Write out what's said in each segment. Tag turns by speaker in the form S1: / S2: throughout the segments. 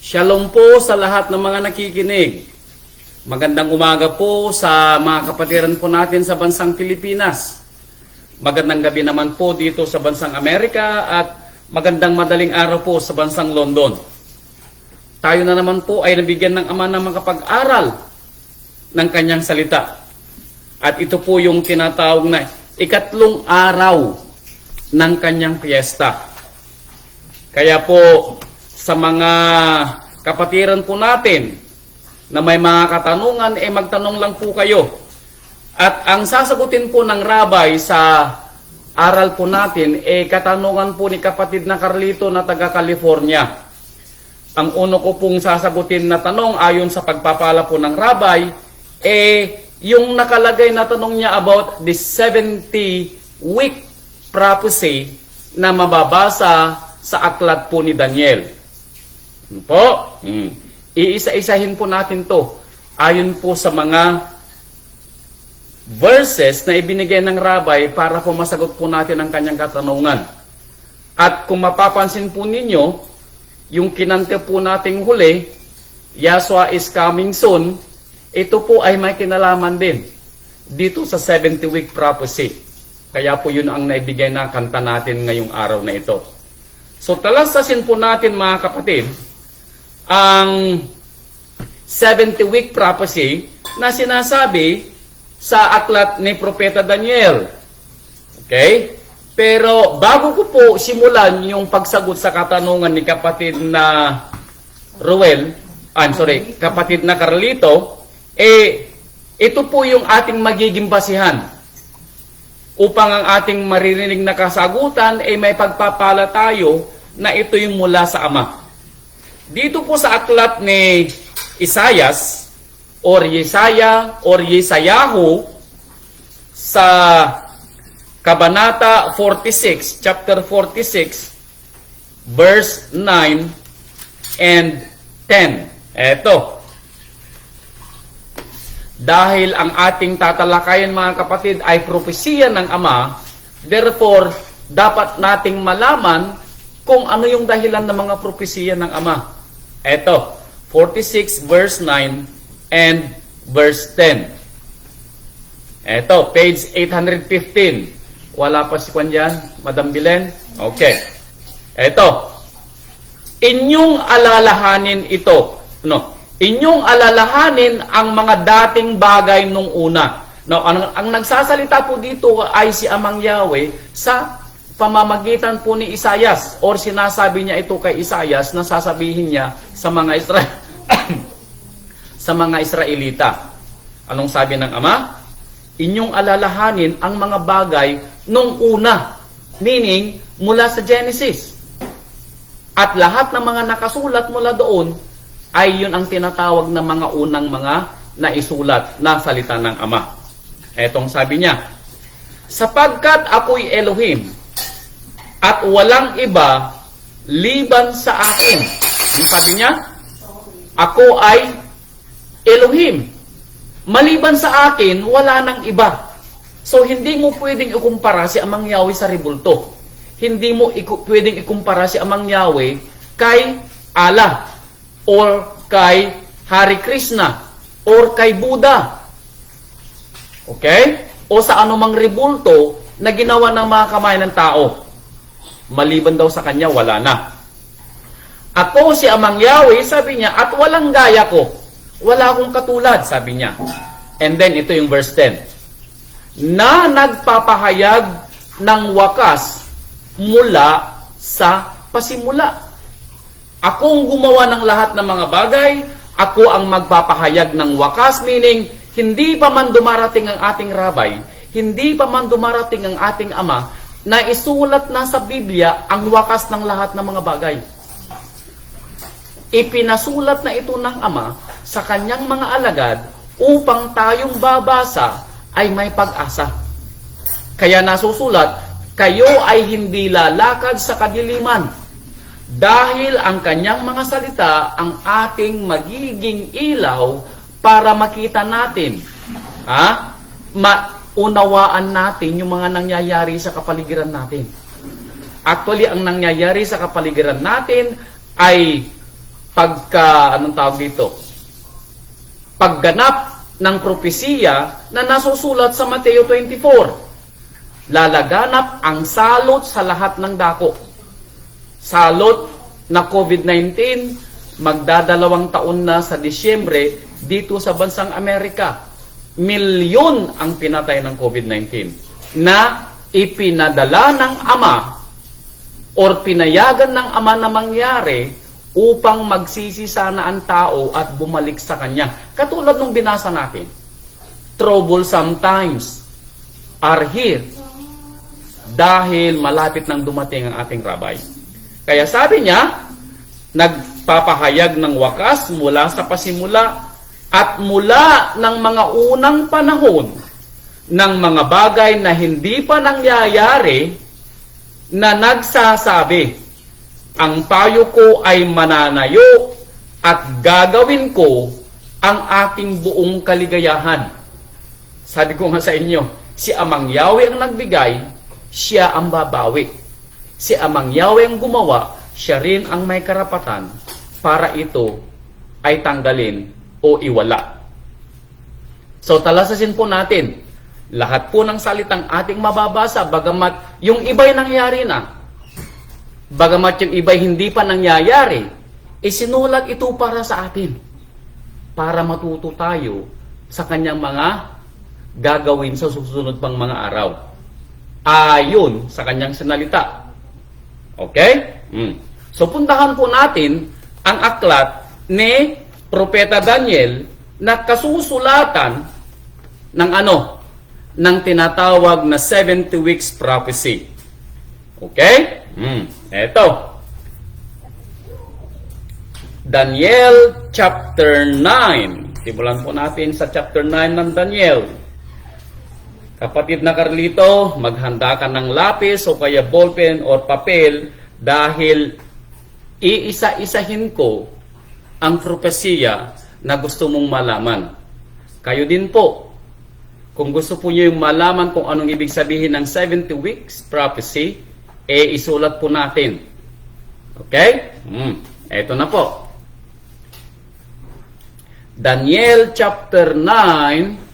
S1: Shalom po sa lahat ng mga nakikinig. Magandang umaga po sa mga kapatiran po natin sa bansang Pilipinas. Magandang gabi naman po dito sa bansang Amerika at magandang madaling araw po sa bansang London. Tayo na naman po ay nabigyan ng Ama na makapag-aral ng kanyang salita. At ito po yung tinatawag na ikatlong araw ng kanyang piyesta. Kaya po sa mga kapatiran po natin na may mga katanungan, magtanong lang po kayo. At ang sasagutin po ng rabay sa aral po natin, katanungan po ni kapatid na Carlito na taga California. Ang uno ko pong sasagutin na tanong ayon sa pagpapala po ng rabay, yung nakalagay na tanong niya about the 70-week prophecy na mababasa sa aklat po ni Daniel. Po, iisa-isahin po natin to ayon po sa mga verses na ibinigay ng rabay para po masagot po natin ang kanyang katanungan. At kung mapapansin po ninyo, yung kinante po nating huli, Yahshua is coming soon, ito po ay may kinalaman din dito sa 70-week prophecy. Kaya po yun ang naibigay na kanta natin ngayong araw na ito. So talasasin po natin mga kapatid, ang 70-week prophecy na sinasabi sa aklat ni Propeta Daniel. Okay? Pero bago ko po simulan yung pagsagot sa katanungan ni kapatid na kapatid na Carlito, ito po yung ating magiging basihan upang ang ating maririnig na kasagutan may pagpapala tayo na ito yung mula sa Ama. Dito po sa aklat ni Isayas or Yesaya or Yesayahu sa Kabanata 46, chapter 46, verse 9 and 10. Eto. Dahil ang ating tatalakayan mga kapatid ay propesiya ng Ama, therefore, dapat nating malaman kung ano yung dahilan ng mga propesiya ng Ama. Eto, 46 verse 9 and verse 10. Eto, page 815. Wala pa si Kwan dyan, Madam Bilen? Okay. Eto, inyong alalahanin ito. Inyong alalahanin ang mga dating bagay nung una. Now, ang nagsasalita po dito ay si Amang Yahweh sa pamamagitan po ni Isayas, or sinasabi niya ito kay Isayas na sasabihin niya sa mga sa mga Israelita. Anong sabi ng Ama? Inyong alalahanin ang mga bagay nung una, meaning mula sa Genesis. At lahat ng mga nakasulat mula doon ay yun ang tinatawag na mga unang mga naisulat na salita ng Ama. Etong sabi niya, sapagkat ako'y Elohim, at walang iba liban sa akin. Ang sabi niya, ako ay Elohim. Maliban sa akin, wala nang iba. So, hindi mo pwedeng ikumpara si Amang Yahweh sa rebulto. Hindi mo pwedeng ikumpara si Amang Yahweh kay Allah, or kay Hari Krishna, or kay Buddha. Okay? O sa anumang rebulto na ginawa ng mga kamay ng tao. Maliban daw sa kanya, wala na. Ako si Amang Yahweh, sabi niya, at walang gaya ko. Wala akong katulad, sabi niya. And then, ito yung verse 10. Na nagpapahayag ng wakas mula sa pasimula. Akong gumawa ng lahat ng mga bagay, ako ang magpapahayag ng wakas, meaning, hindi pa man dumarating ang ating rabay, hindi pa man dumarating ang ating Ama, na isulat na sa Biblia ang wakas ng lahat ng mga bagay. Ipinasulat na ito ng Ama sa kanyang mga alagad upang tayong babasa ay may pag-asa. Kaya nasusulat, kayo ay hindi lalakad sa kadiliman dahil ang kanyang mga salita ang ating magiging ilaw para makita natin. Unawaan natin yung mga nangyayari sa kapaligiran natin. Actually, ang nangyayari sa kapaligiran natin ay anong tawag dito? Pagganap ng propesiya na nasusulat sa Mateo 24. Lalaganap ang salot sa lahat ng dako. Salot na COVID-19, magdadalawang taon na sa Disyembre dito sa bansang Amerika. Milyon ang pinatay ng COVID-19 na ipinadala ng Ama or pinayagan ng Ama na mangyari upang magsisi sana ang tao at bumalik sa Kanya. Katulad nung binasa natin, troublesome times are here dahil malapit nang dumating ang ating Rabay. Kaya sabi niya, nagpapahayag ng wakas mula sa pasimula at mula ng mga unang panahon ng mga bagay na hindi pa nangyayari na nagsasabi, ang payo ko ay mananayo at gagawin ko ang aking buong kaligayahan. Sabi ko nga sa inyo, si Amang Yahweh ang nagbigay, siya ang babawi. Si Amang Yahweh ang gumawa, siya rin ang may karapatan para ito ay tanggalin o iwala. So talasasin po natin, lahat po ng salitang ating mababasa, bagamat yung iba'y nangyari na, bagamat yung iba'y hindi pa nangyayari, isinulat ito para sa atin, para matuto tayo sa kanyang mga gagawin sa susunod pang mga araw. Ayon sa kanyang sinalita. Okay? So puntahan po natin ang aklat ni Propeta Daniel na kasusulatan ng ng tinatawag na 70 weeks prophecy. Okay? Eto. Daniel chapter 9. Simulan po natin sa chapter 9 ng Daniel. Kapatid na Carlito, maghanda ka ng lapis o kaya ballpen or papel dahil iisa-isahin ko ang propesiya na gusto mong malaman. Kayo din po, kung gusto po niyo yung malaman kung anong ibig sabihin ng 70 weeks prophecy, isulat po natin. Okay? Eto na po. Daniel chapter 9,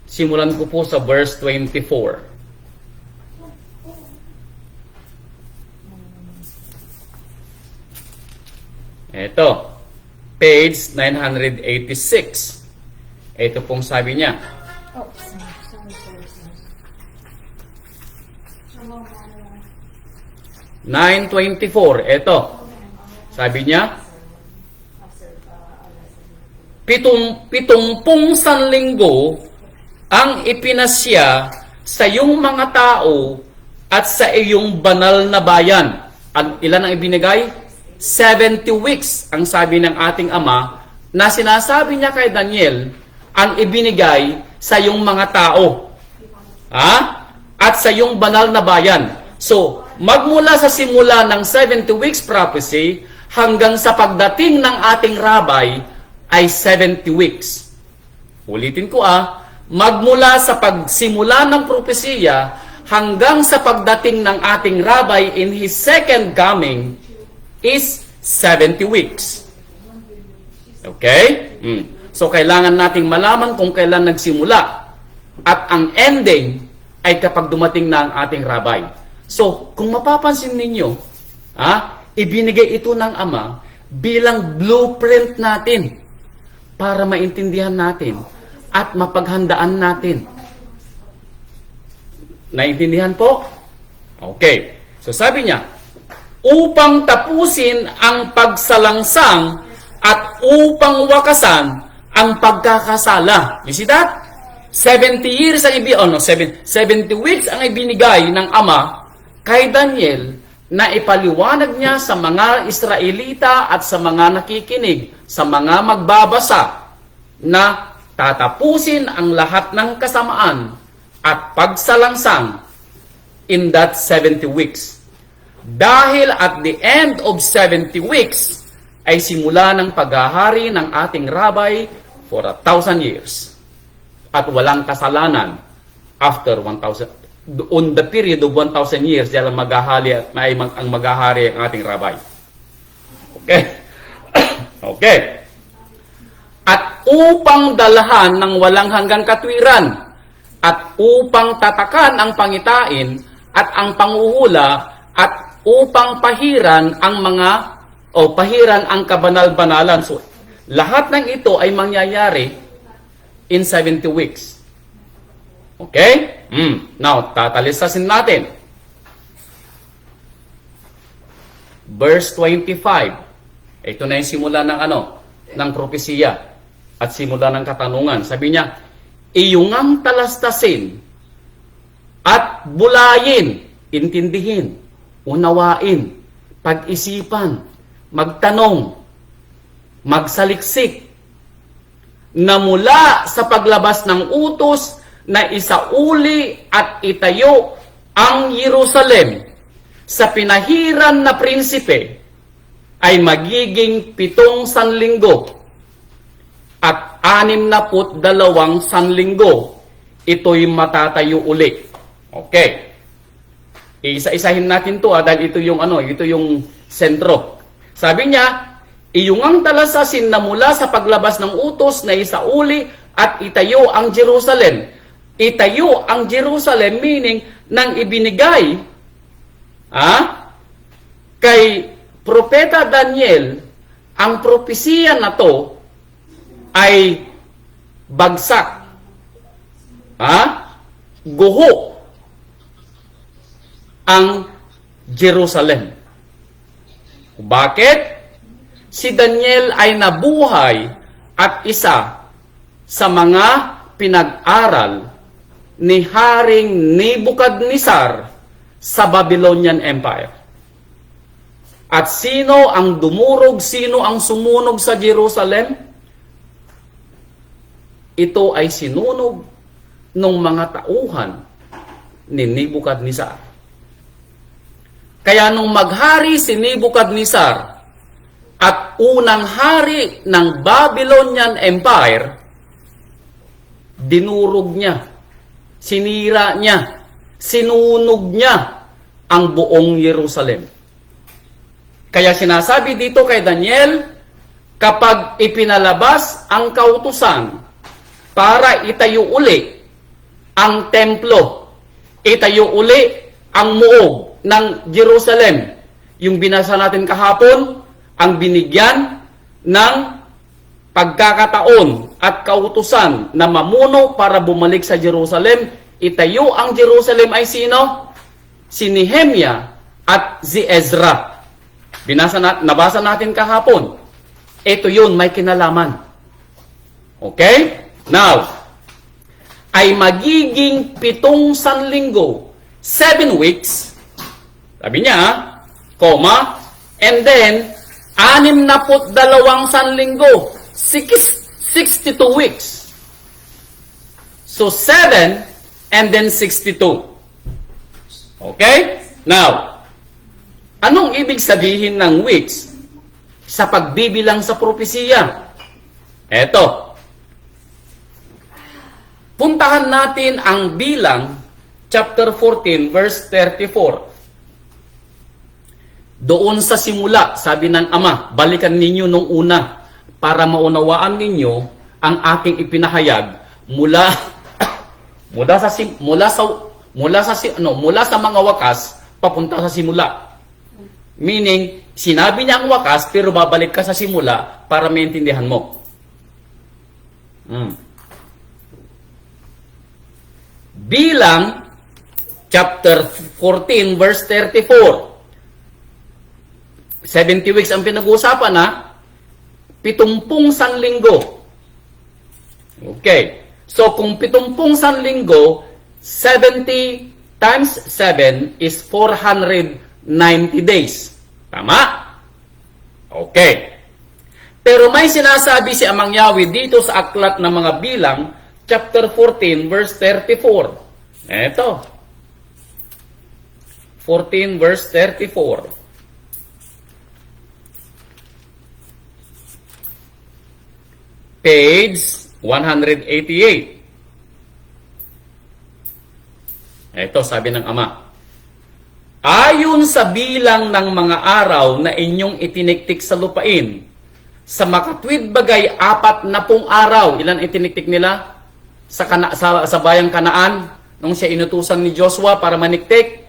S1: simulan ko po sa verse 24. Eto, page 986. Ito pong sabi niya. 9:24. Ito. Sabi niya, pitungpung sanlinggo ang ipinasya sa iyong mga tao at sa iyong banal na bayan. Ilan ang ibinigay? 70 weeks ang sabi ng ating Ama na sinasabi niya kay Daniel ang ibinigay sa iyong mga tao. At sa iyong banal na bayan. So, magmula sa simula ng 70 weeks prophecy hanggang sa pagdating ng ating Rabay ay 70 weeks. Ulitin ko magmula sa pagsimula ng propesiya hanggang sa pagdating ng ating Rabay in His second coming is 70 weeks. Okay? So, kailangan nating malaman kung kailan nagsimula. At ang ending ay kapag dumating na ang ating Rabay. So, kung mapapansin ninyo, ibinigay ito ng Ama bilang blueprint natin para maintindihan natin at mapaghandaan natin. Naintindihan po? Okay. So, sabi niya, upang tapusin ang pagsalangsang at upang wakasan ang pagkakasala. You see that? 70 years ang 70 weeks ang ibinigay ng Ama kay Daniel na ipaliwanag niya sa mga Israelita at sa mga nakikinig, sa mga magbabasa na tatapusin ang lahat ng kasamaan at pagsalangsang in that 70 weeks. Dahil at the end of 70 weeks, ay simula ng paghahari ng ating Rabay for 1,000 years. At walang kasalanan after on the period of 1,000 years, diyan ang maghahari at ang maghahari ang ating rabay. Okay? Okay. At upang dalhan ng walang hanggang katwiran, at upang tatakan ang pangitain at ang panguhula, at upang pahiran ang pahiran ang kabanal-banalan. So, lahat ng ito ay mangyayari in 70 weeks. Okay? Now, tatalisasin natin. Verse 25. Ito na yung simula ng ng propesiya at simula ng katanungan. Sabi niya, iyungang talastasin at bulayin, intindihin, unawain, pag-isipan, magtanong, magsaliksik, na mula sa paglabas ng utos na isauli at itayo ang Jerusalem sa pinahiran na prinsipe ay magiging 7 sanlinggo at 62 sanlinggo. Ito'y matatayo uli. Okay. Isa-isahin natin to dahil ito yung sentro. Sabi niya, iyungang talasasin na mula sa paglabas ng utos na isauli at itayo ang Jerusalem. Itayo ang Jerusalem meaning nang ibinigay kay Propeta Daniel, ang propesiya na to ay bagsak. Guho ang Jerusalem. Bakit? Si Daniel ay nabuhay at isa sa mga pinag-aral ni Haring Nebuchadnezzar sa Babylonian Empire. At sino ang dumurog, sino ang sumunog sa Jerusalem? Ito ay sinunog ng mga tauhan ni Nebuchadnezzar. Kaya nung maghari si Nebuchadnezzar at unang hari ng Babylonian Empire, dinurog niya, sinira niya, sinunog niya ang buong Jerusalem. Kaya sinasabi dito kay Daniel, kapag ipinalabas ang kautusan para itayo uli ang templo, itayo uli ang muog ng Jerusalem, yung binasa natin kahapon, ang binigyan ng pagkakataon at kautusan na mamuno para bumalik sa Jerusalem, itayo ang Jerusalem ay sino? Si Nehemia at si Ezra. Nabasa natin kahapon. Ito yun, may kinalaman. Okay? Now, ay magiging 7 sanlinggo, 7 weeks, sabi niya, and then, 62 sanlinggo, 62 weeks. So, 7 and then 62. Okay? Now, anong ibig sabihin ng weeks sa pagbibilang sa propesiya? Eto. Puntahan natin ang bilang, chapter 14, verse 34. Doon sa simula, sabi ng Ama, balikan ninyo nung una para maunawaan ninyo ang aking ipinahayag mula sa mga wakas papunta sa simula. Meaning, sinabi niya ang wakas pero babalik ka sa simula para maintindihan mo. Bilang chapter 14 verse 34. 70 weeks ang pinag-uusapan 70 sanlinggo. Okay. So kung 70 sanlinggo, 70 times 7 is 490 days. Tama? Okay. Pero may sinasabi si Amang Yahweh dito sa aklat ng mga bilang, chapter 14, verse 34. Eto. 14, verse 34. Page 188. Ito, sabi ng Ama. Ayon sa bilang ng mga araw na inyong itiniktik sa lupain, sa makatwid bagay 40 araw. Ilan itiniktik nila? Sa bayang Kanaan, nung siya inutusan ni Joshua para maniktik?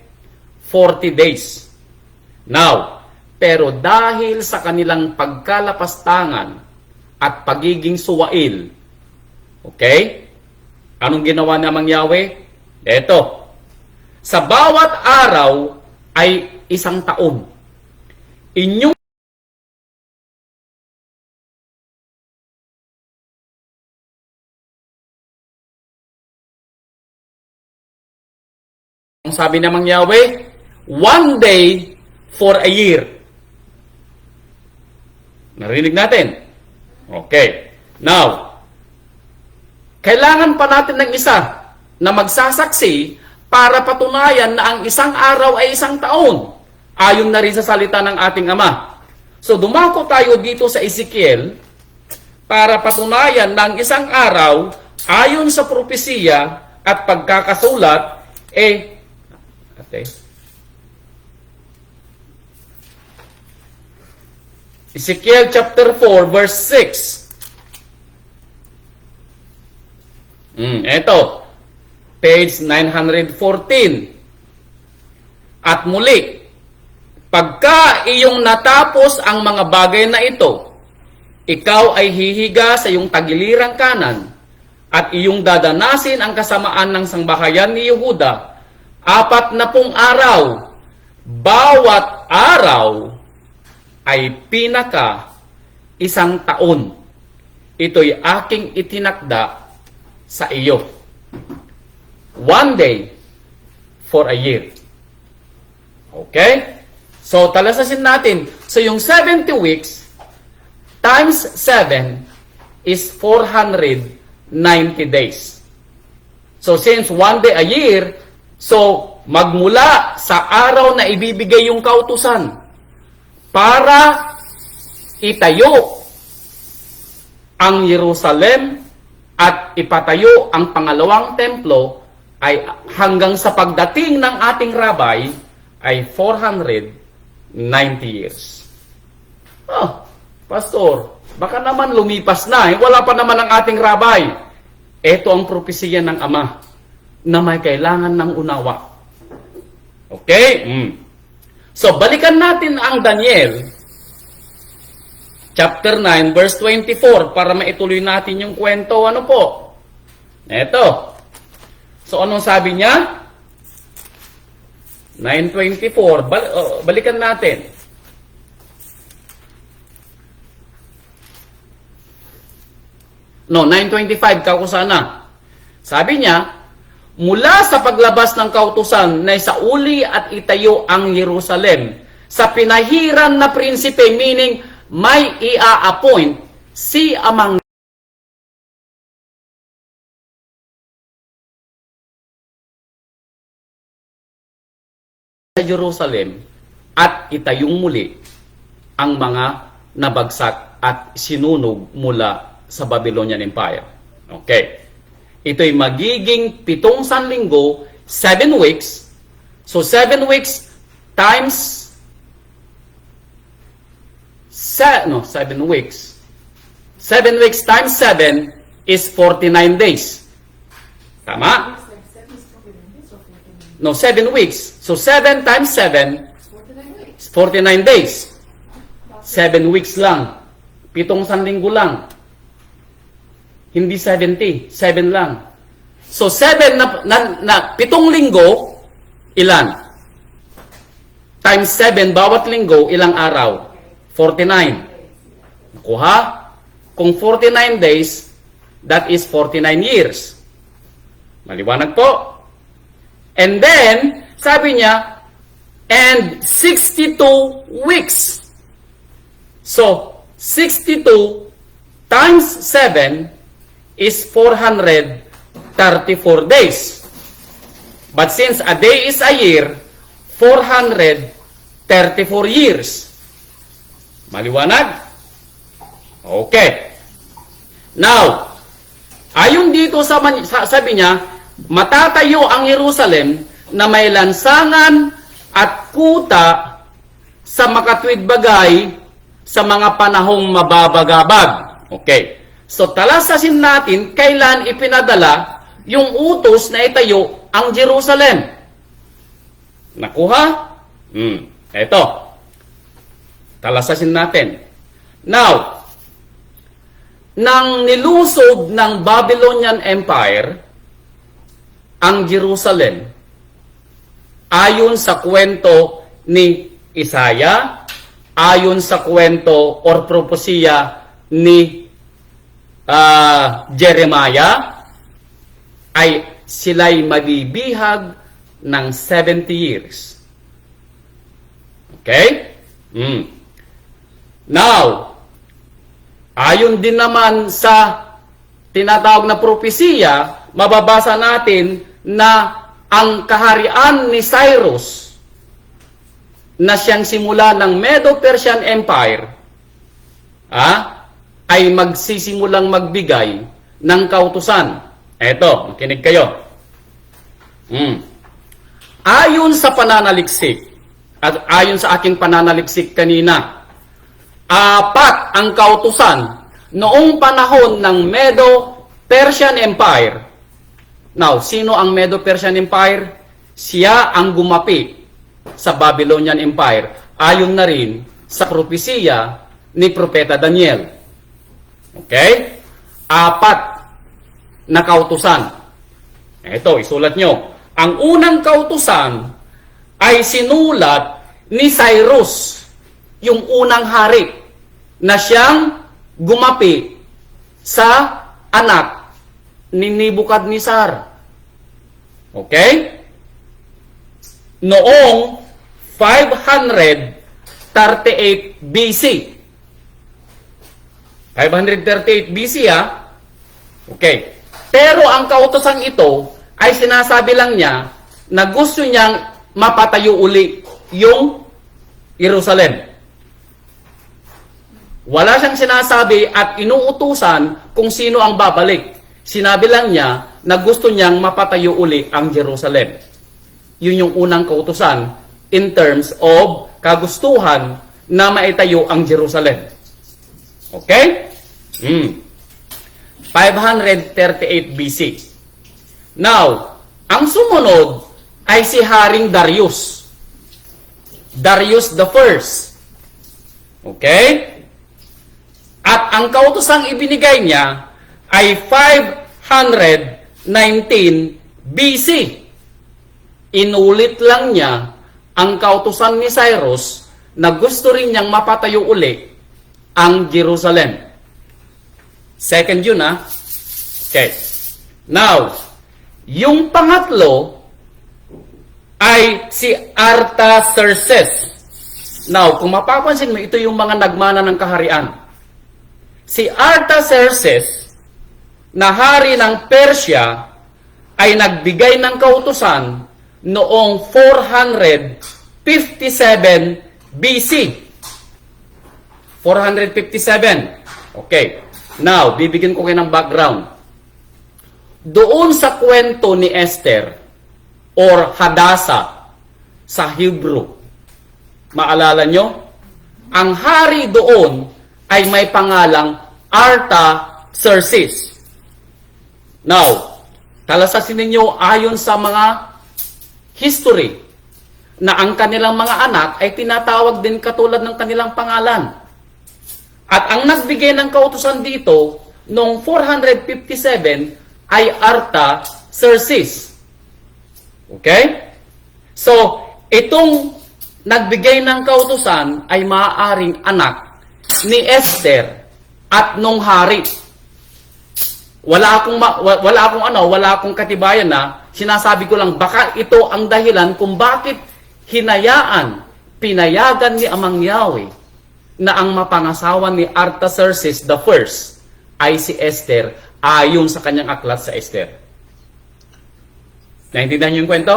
S1: 40 days. Now, pero dahil sa kanilang pagkalapastangan at pagiging suwail, okay? Anong ginawa namang Yahweh? Eto. Sa bawat araw ay 1 taon. Inyong sabi namang Yahweh, 1 day for a year. Narinig natin? Okay. Now, kailangan pa natin ng isa na magsasaksi para patunayan na ang 1 araw ay 1 taon. Ayon na rin sa salita ng ating Ama. So dumako tayo dito sa Ezekiel para patunayan na ang 1 araw, ayon sa propesiya at pagkakasulat, okay. Ezekiel chapter 4 verse 6. Ito. Page 914. At muli, pagka iyong natapos ang mga bagay na ito, ikaw ay hihiga sa iyong tagilirang kanan at iyong dadanasin ang kasamaan ng sangbahayan ni Yehuda 40 araw. Bawat araw ay pinaka 1 taon. Ito'y aking itinakda sa iyo. 1 day for a year. Okay? So, talasasin natin. So, yung 70 weeks times 7 is 490 days. So, since 1 day a year, so, magmula sa araw na ibibigay yung kautusan para itayo ang Jerusalem at ipatayo ang pangalawang templo ay hanggang sa pagdating ng ating rabay ay 490 years. Oh, Pastor, baka naman lumipas na. Wala pa naman ang ating rabay. Ito ang propesiya ng Ama na may kailangan ng unawa. Okay? So, balikan natin ang Daniel chapter 9 verse 24 para maituloy natin yung kwento. Ano po? Ito. So, anong sabi niya? 9:24. Balikan natin. No, 9:25. Kakusana. Sabi niya, mula sa paglabas ng kautusan na isauli at itayo ang Jerusalem sa pinahiran na prinsipe, meaning may ia-appoint si amang sa Jerusalem at itayong muli ang mga nabagsak at sinunog mula sa Babylonian Empire. Okay. Ito'y magiging 7 sanlinggo, 7 weeks. So 7 weeks times 7 weeks. 7 weeks times 7 is 49 days. Tama? No, 7 weeks. So 7 times 7 is 49 days. 7 weeks lang. 7 sanlinggo lang. Hindi 70. 7 lang. So 7 na 7 linggo, ilan? Times 7, bawat linggo, ilang araw? 49. Nakuha? Kung 49 days, that is 49 years. Maliwanag po? And then, sabi niya, and 62 weeks. So, 62 times 7 is 434 days. But since a day is a year, 434 years. Maliwanag? Okay. Now, ayon dito sabi niya, matatayo ang Jerusalem na may lansangan at kuta sa makatwid bagay sa mga panahong mababagabag. Okay. So talasasin natin kailan ipinadala yung utos na itayo ang Jerusalem. Nakuha? Ito. Talasasin natin. Now, nang nilusob ng Babylonian Empire ang Jerusalem, ayon sa kwento ni Isaiah, ayon sa kwento or propesya ni Jeremiah, ay sila'y mabibihag ng 70 years. Okay? Now, ayon din naman sa tinatawag na propesya, mababasa natin na ang kaharian ni Cyrus na siyang simula ng Medo-Persian Empire ay magsisimulang magbigay ng kautusan. Eto, makinig kayo. Ayon sa pananaliksik, at ayon sa aking pananaliksik kanina, 4 ang kautusan noong panahon ng Medo-Persian Empire. Now, sino ang Medo-Persian Empire? Siya ang gumapi sa Babylonian Empire. Ayon na rin sa propesya ni Propeta Daniel. Okay? 4 na kautusan. Ito, isulat nyo. Ang unang kautusan ay sinulat ni Cyrus, yung unang hari, na siyang gumapi sa anak ni Nebuchadnezzar. Okay? Noong 538 BC. 538 BC Okay. Pero ang kautosan ito ay sinasabi lang niya na gusto niyang mapatayo uli yung Jerusalem. Wala siyang sinasabi at inuutusan kung sino ang babalik. Sinabi lang niya na gusto niyang mapatayo uli ang Jerusalem. Yun yung unang kautusan in terms of kagustuhan na maitayo ang Jerusalem. Okay? 538 BC. Now, ang sumunod ay si Haring Darius. Darius the First. Okay? At ang kautosang ibinigay niya ay 519 BC. Inulit lang niya ang kautosan ni Cyrus na gusto rin niyang mapatayo uli ang Jerusalem. Second yun, Okay. Now, yung pangatlo ay si Artaxerxes. Now, kung mapapansin mo, ito yung mga nagmana ng kaharian. Si Artaxerxes, na hari ng Persia, ay nagbigay ng kautusan noong 457 BC. 457. Okay. Now, bibigyan ko kayo ng background. Doon sa kwento ni Esther or Hadassah sa Hebrew, maalala nyo? Ang hari doon ay may pangalang Artaxerxes. Now, talasasin ninyo ayon sa mga history na ang kanilang mga anak ay tinatawag din katulad ng kanilang pangalan. At ang nagbigay ng kautusan dito noong 457 ay Artaxerxes. Okay? So, itong nagbigay ng kautusan ay maaaring anak ni Esther at nung hari. Wala akong katibayan na sinasabi ko lang baka ito ang dahilan kung bakit pinayagan ni Amang Yahweh na ang mapangasawa ni Artaxerxes the First ay si Esther ayon sa kanyang aklat sa Esther. Naintindihan niyo yung kwento?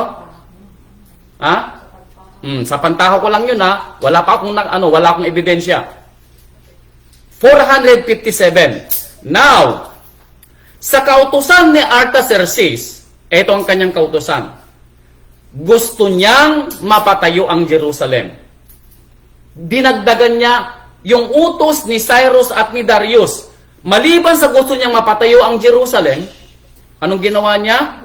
S1: Sa pantaho ko lang yun Wala akong ebidensya. 457. Now, sa kautusan ni Artaxerxes, ito ang kanyang kautusan. gusto niyang mapatayo ang Jerusalem. Dinagdagan niya yung utos ni Cyrus at ni Darius. Maliban sa gusto niyang mapatayo ang Jerusalem, anong ginawa niya?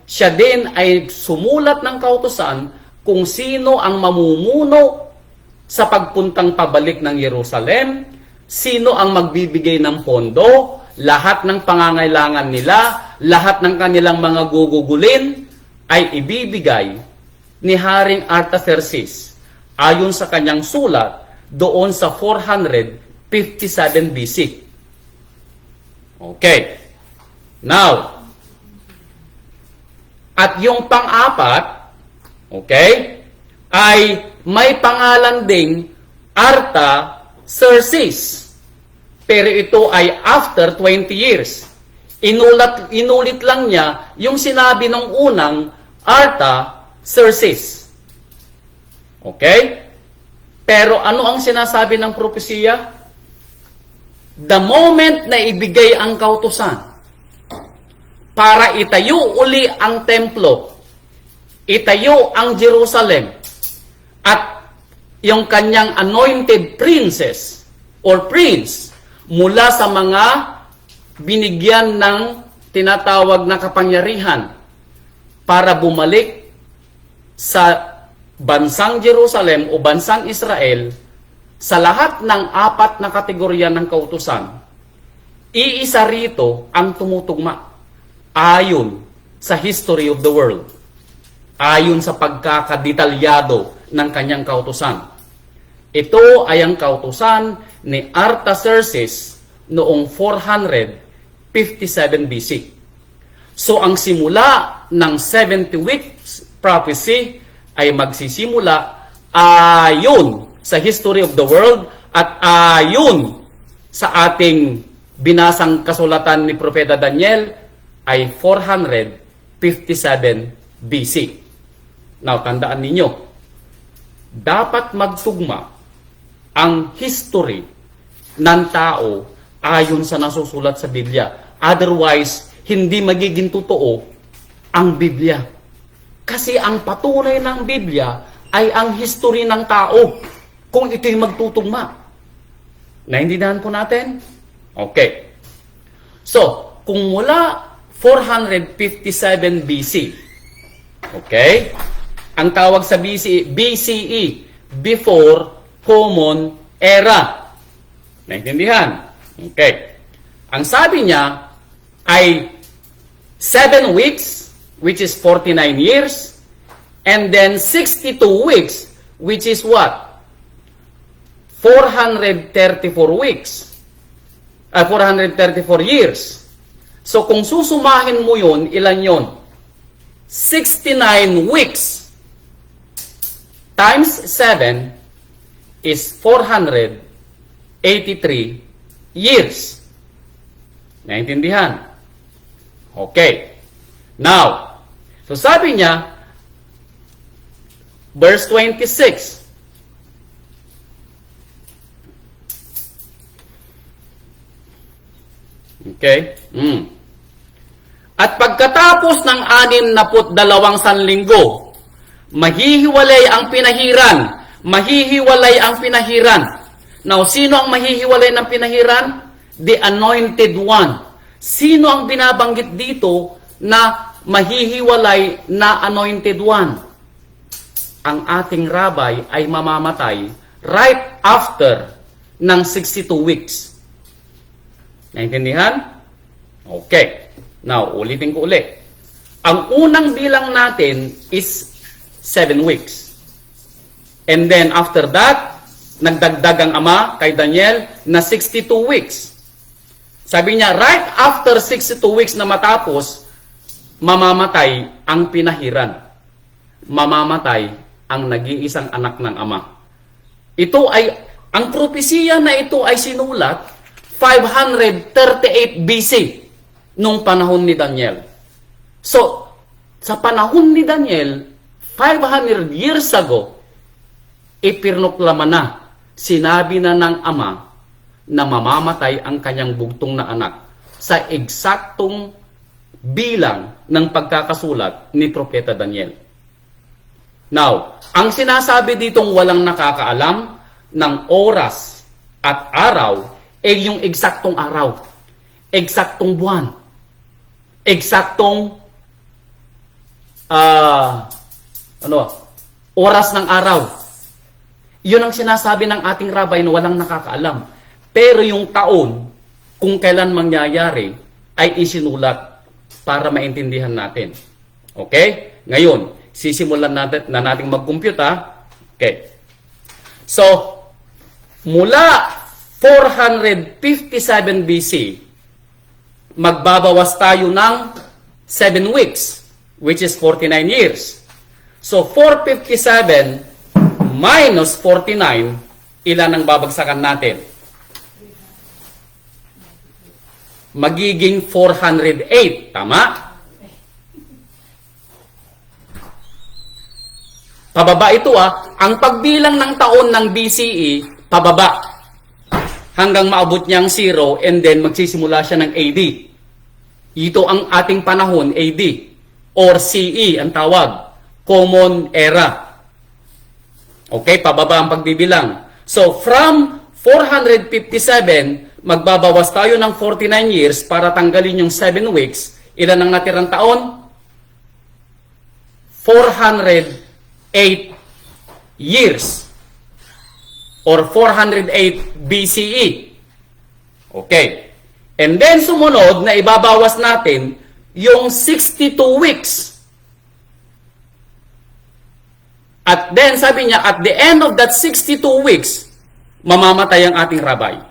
S1: Siya din ay sumulat ng kautusan kung sino ang mamumuno sa pagpuntang pabalik ng Jerusalem, sino ang magbibigay ng pondo, lahat ng pangangailangan nila, lahat ng kanilang mga gugugulin ay ibibigay ni Haring Artaxerxes ayon sa kanyang sulat doon sa 457 BC. Okay. Now, at yung pang-apat, okay, ay may pangalan ding Artaxerxes. Pero ito ay after 20 years. Inulit lang niya yung sinabi ng unang Artaxerxes. Okay? Pero ano ang sinasabi ng propesiya? The moment na ibigay ang kautusan para itayo uli ang templo, itayo ang Jerusalem, at yung kanyang anointed princess or prince mula sa mga binigyan ng tinatawag na kapangyarihan para bumalik sa bansang Jerusalem o bansang Israel, sa lahat ng apat na kategorya ng kautusan, iisa rito ang tumutugma ayon sa history of the world, ayon sa pagkakadetalyado ng kanyang kautusan. Ito ay ang kautusan ni Artaxerxes noong 457 BC. So ang simula ng 70 weeks prophecy ay magsisimula ayon sa history of the world at ayon sa ating binasang kasulatan ni Propeta Daniel ay 457 BC. Now, tandaan ninyo, dapat magtugma ang history ng tao ayon sa nasusulat sa Biblia. Otherwise, hindi magiging totoo ang Biblia. Kasi ang patunay ng Biblia ay ang history ng tao kung ito'y magtutugma. Naintindihan po natin? Okay. So, kung mula 457 BC, okay, ang tawag sa BCE, Before Common Era. Naintindihan? Okay. Ang sabi niya ay 7 weeks, which is 49 years, and then 62 weeks, which is what? 434 weeks. 434 years. So kung susumahin mo yun, ilan yun? 69 weeks times 7 is 483 years. Naintindihan? Okay. Now, so sabi niya, verse 26, okay? At pagkatapos ng 62 sanlinggo, mahihiwalay ang pinahiran. Mahihiwalay ang pinahiran. Now, sino ang mahihiwalay ng pinahiran? The Anointed One. Sino ang binabanggit dito na mahihiwalay na Anointed One? Ang ating rabbi ay mamamatay right after ng 62 weeks. Naintindihan? Okay. Now, ulitin ko ulit. Ang unang bilang natin is 7 weeks. And then after that, nagdagdag ang ama kay Daniel na 62 weeks. Sabi niya, right after 62 weeks na matapos, mamamatay ang pinahiran. Mamamatay ang nag-iisang anak ng ama. Ito ay, ang propesiya na ito ay sinulat 538 BC nung panahon ni Daniel. So, sa panahon ni Daniel, 500 years ago, ipirnoklama na, sinabi na ng ama na mamamatay ang kanyang bugtong na anak sa eksaktong bilang ng pagkakasulat ni Propeta Daniel. Now, ang sinasabi ditong walang nakakaalam ng oras at araw ay yung eksaktong araw, eksaktong buwan, eksaktong oras ng araw. Yun ang sinasabi ng ating rabbi na walang nakakaalam. Pero yung taon, kung kailan mangyayari, ay isinulat para maintindihan natin. Okay? Ngayon, sisimulan natin mag-compute, ha? Okay. So, mula 457 BC, magbabawas tayo ng 7 weeks, which is 49 years. So, 457 minus 49, ilan ang babagsakan natin? Magiging 408. Tama? Pababa ito, ang pagbilang ng taon ng BCE, pababa. Hanggang maabot niyang 0 and then magsisimula siya ng AD. Ito ang ating panahon, AD. Or CE ang tawag. Common Era. Okay, pababa ang pagbibilang. So, from 457, magbabawas tayo ng 49 years para tanggalin yung 7 weeks. Ilan ang natirang taon? 408 years. Or 408 BCE. Okay. And then sumunod na ibabawas natin yung 62 weeks. At then, sabi niya, at the end of that 62 weeks, mamamatay ang ating rabbi.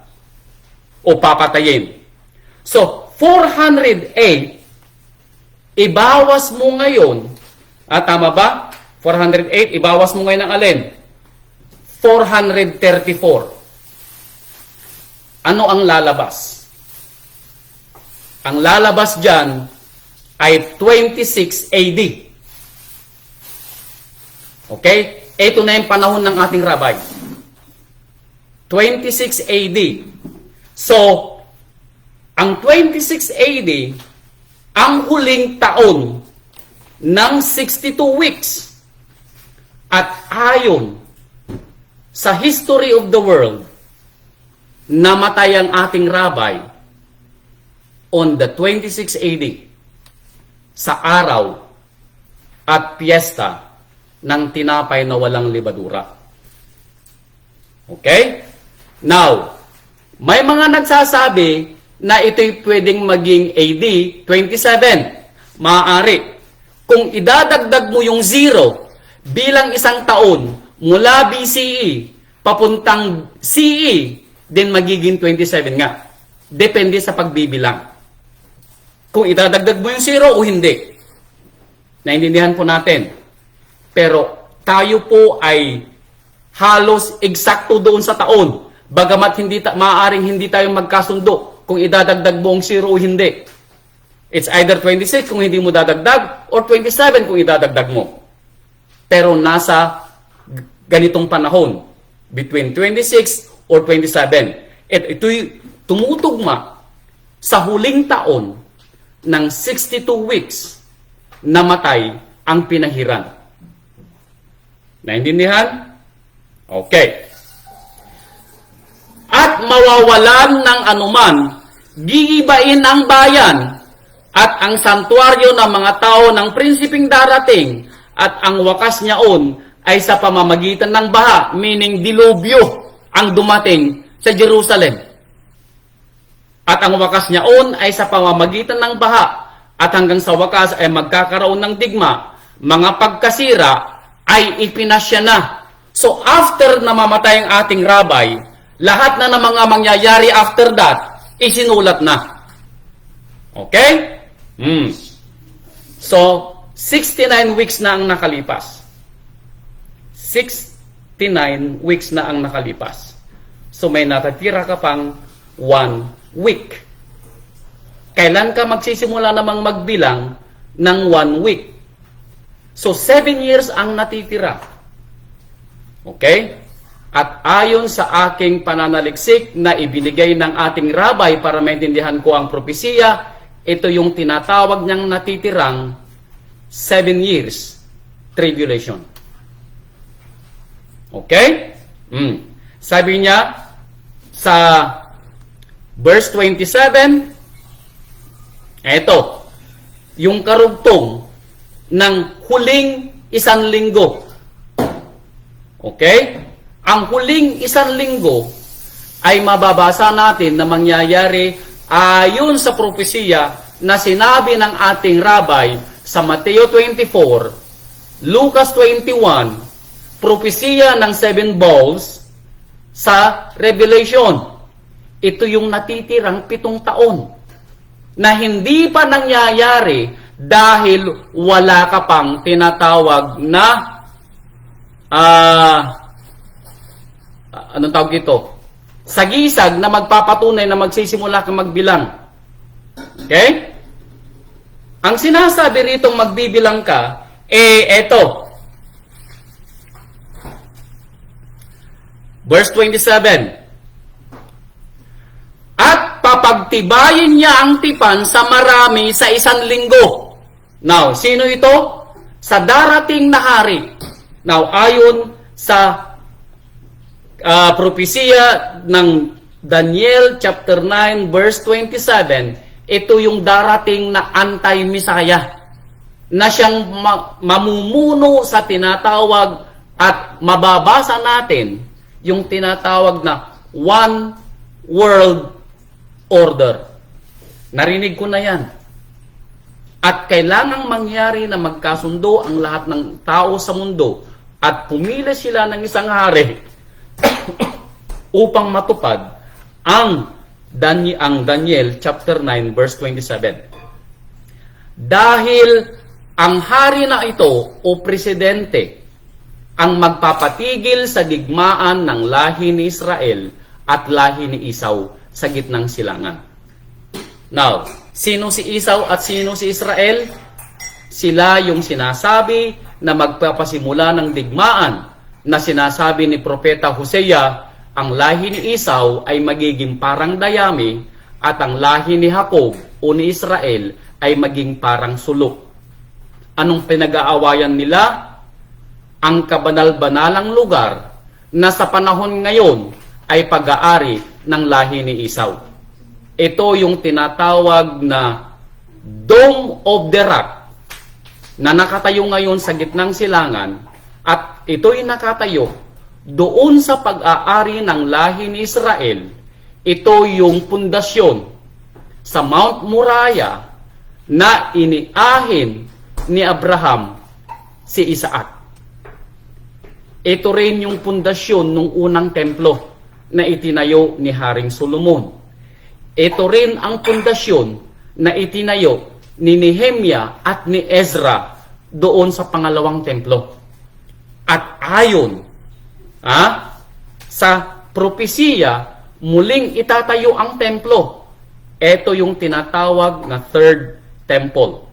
S1: O papatayin. So, 408, ibawas mo ngayon, tama ba? 408, ibawas mo ngayon ng alin? 434. Ano ang lalabas? Ang lalabas dyan ay 26 AD. Okay? Ito na yung panahon ng ating rabbi. 26 AD. So, ang 26 AD, ang huling taon ng 62 weeks. At ayon sa history of the world, namatay ang ating rabbi on the 26 AD sa araw at piyesta ng tinapay na walang libadura. Okay? Now, may mga nagsasabi na ito'y pwedeng maging AD 27. Maaari. Kung idadagdag mo yung 0 bilang isang taon mula BCE papuntang CE, then magiging 27 nga. Depende sa pagbibilang. Kung idadagdag mo yung 0 o hindi. Naintindihan po natin. Pero tayo po ay halos eksakto doon sa taon. Bagamat maaaring hindi tayo magkasundo kung idadagdag mo ang 0 o hindi. It's either 26 kung hindi mo dadagdag or 27 kung idadagdag mo. Pero nasa ganitong panahon, between 26 or 27. At ito'y tumutugma sa huling taon ng 62 weeks namatay ang pinahiran. Naintindihan? Okay. At mawawalan ng anuman, gigibain ang bayan at ang santuaryo ng mga tao ng prinsiping darating at ang wakas niyaon ay sa pamamagitan ng baha, meaning dilubyo ang dumating sa Jerusalem. At ang wakas niyaon ay sa pamamagitan ng baha at hanggang sa wakas ay magkakaroon ng digma, mga pagkasira ay ipinasya na. So after na mamatay ang ating rabbi, lahat na ng mga mangyayari after that, isinulat na. Okay? So, 69 weeks na ang nakalipas. 69 weeks na ang nakalipas. So may natatira ka pang 1 week. Kailan ka magsisimula namang magbilang ng 1 week? So, 7 years ang natitira. Okay? At ayon sa aking pananaliksik na ibinigay ng ating rabbi para maintindihan ko ang propesiya, ito yung tinatawag niyang natitirang 7 years tribulation. Okay? Sabi niya sa verse 27, eto, yung karugtong ng huling isang linggo. Okay? Ang huling isang linggo ay mababasa natin na mangyayari ayon sa propesiya na sinabi ng ating rabbi sa Mateo 24, Lucas 21, propesiya ng 7 bowls sa Revelation. Ito yung natitirang 7 taon na hindi pa nangyayari dahil wala ka pang tinatawag na anong tawag ito? Sagisag na magpapatunay na magsisimula kang magbilang. Okay? Ang sinasabi ritong magbibilang ka, eto. Verse 27. At papagtibayin niya ang tipan sa marami sa isang linggo. Now, sino ito? Sa darating na hari. Now, ayon sa propesiya ng Daniel chapter 9 verse 27, ito yung darating na anti-Misaya na siyang mamumuno sa tinatawag at mababasa natin yung tinatawag na One World Order. Narinig ko na yan. At kailangang mangyari na magkasundo ang lahat ng tao sa mundo at pumili sila ng isang hari upang matupad ang Daniel chapter 9 verse 27. Dahil ang hari na ito o presidente ang magpapatigil sa digmaan ng lahi ni Israel at lahi ni Esau sa gitnang silangan. Now, sino si Esau at sino si Israel? Sila yung sinasabi na magpapasimula ng digmaan na sinasabi ni Propeta Hosea. Ang lahi ni Esau ay magiging parang dayami at ang lahi ni Jacob o ni Israel ay maging parang sulok. Anong pinag-aawayan nila? Ang kabanal-banalang lugar na sa panahon ngayon ay pag-aari ng lahi ni Esau. Ito yung tinatawag na Dome of the Rock na nakatayo ngayon sa gitnang silangan at ito'y nakatayo doon sa pag-aari ng lahi ni Israel. Ito yung pundasyon sa Mount Moriah na iniahin ni Abraham si Isaac. Ito rin yung pundasyon ng unang templo na itinayo ni Haring Solomon. Ito rin ang pundasyon na itinayo ni Nehemia at ni Ezra doon sa pangalawang templo. At ayon sa propesiya, muling itatayo ang templo. Ito yung tinatawag na Third Temple.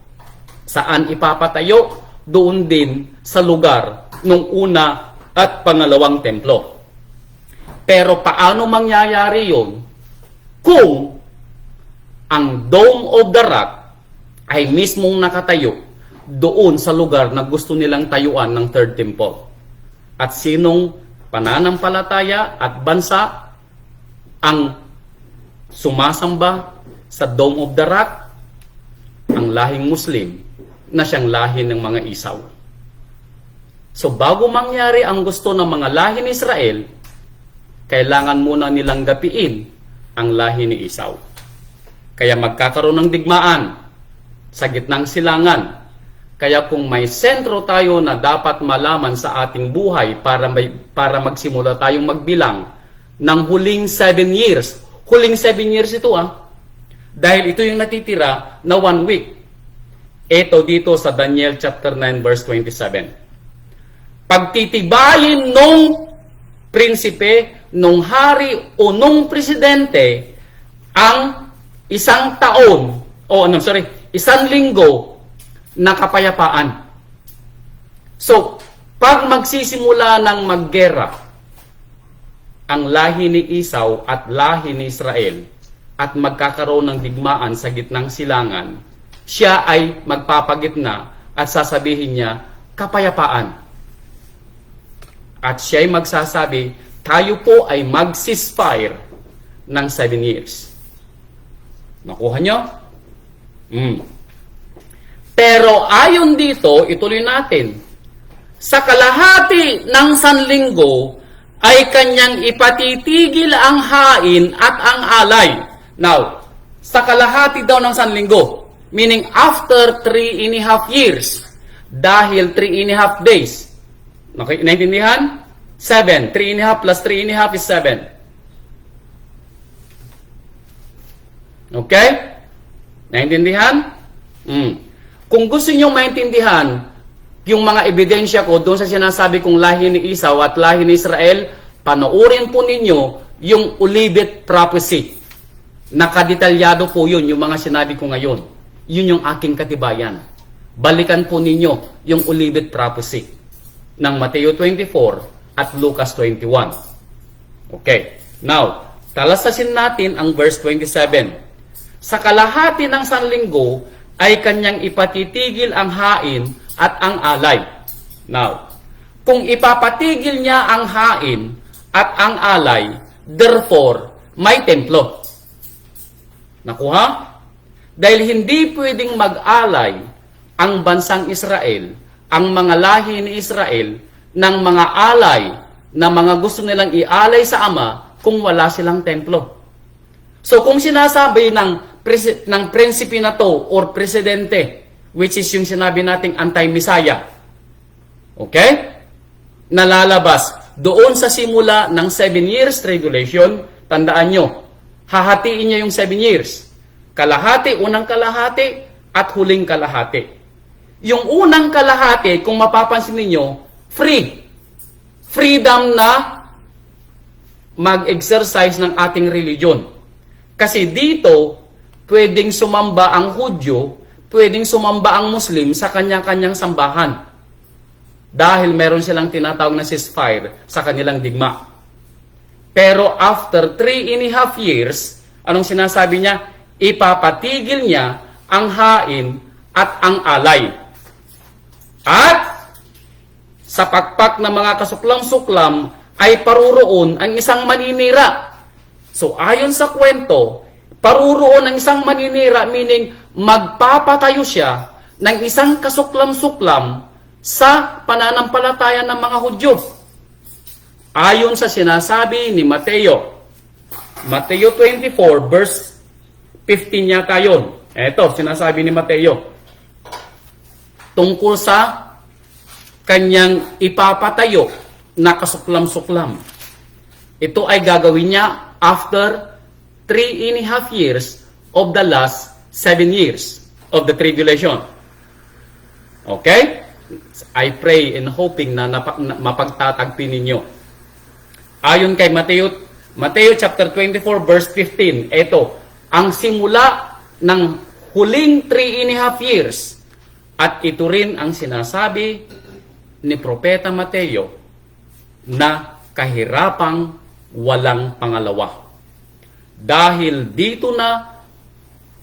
S1: Saan ipapatayo? Doon din sa lugar ng una at pangalawang templo. Pero paano mangyayari yun kung ang Dome of the Rock ay mismong nakatayo doon sa lugar na gusto nilang tayuan ng Third Temple? At sinong pananampalataya at bansa ang sumasamba sa Dome of the Rock? Ang lahing Muslim na siyang lahi ng mga Esau. So bago mangyari ang gusto ng mga lahi ni Israel, kailangan muna nilang gapiin ang lahi ni Esau. Kaya magkakaroon ng digmaan sa gitnang silangan. Kaya kung may sentro tayo na dapat malaman sa ating buhay para magsimula tayong magbilang ng huling 7 years. Huling 7 years ito dahil ito yung natitira na 1 week. Ito dito sa Daniel chapter 9 verse 27. Pagtitibayin nung prinsipe, nung hari o nung presidente ang isang linggo na kapayapaan. So, pag magsisimula ng maggera ang lahi ni Esau at lahi ni Israel at magkakaroon ng digmaan sa gitnang silangan, siya ay magpapagitna at sasabihin niya, kapayapaan. At siya'y magsasabi, tayo po ay mag-ceasefire ng 7 years. Nakuha nyo? Pero ayon dito, ituloy natin, sa kalahati ng sanlinggo ay kanyang ipatitigil ang hain at ang alay. Now, sa kalahati daw ng sanlinggo, meaning after 3.5 years, dahil 3.5 days. Naintindihan? 7. 3.5 plus 3.5 is 7. Okay? Naintindihan? Kung gusto niyo maintindihan yung mga ebidensya ko doon sa sinasabi kong lahi ni Esau at lahi ni Israel, panoorin po ninyo yung Olivet Prophecy. Nakadetalyado po yun, yung mga sinabi ko ngayon. Yun yung aking katibayan. Balikan po ninyo yung Olivet Prophecy ng Mateo 24 at Lucas 21. Okay. Now, talasasin natin ang verse 27. Sa kalahati ng sanlinggo ay kanyang ipatitigil ang hain at ang alay. Now, kung ipapatigil niya ang hain at ang alay, therefore, may templo. Nakuha? Dahil hindi pwedeng mag-alay ang bansang Israel, ang mga lahi ni Israel, ng mga alay na mga gusto nilang ialay sa Ama kung wala silang templo. So kung sinasabi ng prinsipe na to or presidente, which is yung sinabi nating anti-Messiah, okay? Nalalabas doon sa simula ng 7 years tribulation, tandaan nyo, hahatiin niya yung 7 years. Kalahati, unang kalahati, at huling kalahati. Yung unang kalahati, kung mapapansin ninyo, free. Freedom na mag-exercise ng ating religion. Kasi dito, pwedeng sumamba ang Hudyo, pwedeng sumamba ang Muslim sa kanya-kanyang sambahan. Dahil meron silang tinatawag na ceasefire sa kanilang digma. Pero after 3.5 years, anong sinasabi niya? Ipapatigil niya ang hain at ang alay. At sa pakpak ng mga kasuklam-suklam ay paruroon ang isang maninira. So ayon sa kwento, paruroon ang isang maninira, meaning magpapatayo siya ng isang kasuklam-suklam sa pananampalataya ng mga Hudyo. Ayon sa sinasabi ni Mateo. Mateo 24 verse 15 yata yun. Ito, sinasabi ni Mateo. Tungkol sa kanyang ipapatayo na kasuklam-suklam. Ito ay gagawin niya after 3.5 years of the last 7 years of the tribulation. Okay? I pray and hoping na mapagtatagpin ninyo. Ayon kay Mateo chapter 24 verse 15, ito, ang simula ng huling 3.5 years at ito rin ang sinasabi ni Propeta Mateo na kahirapang walang pangalawa. Dahil dito na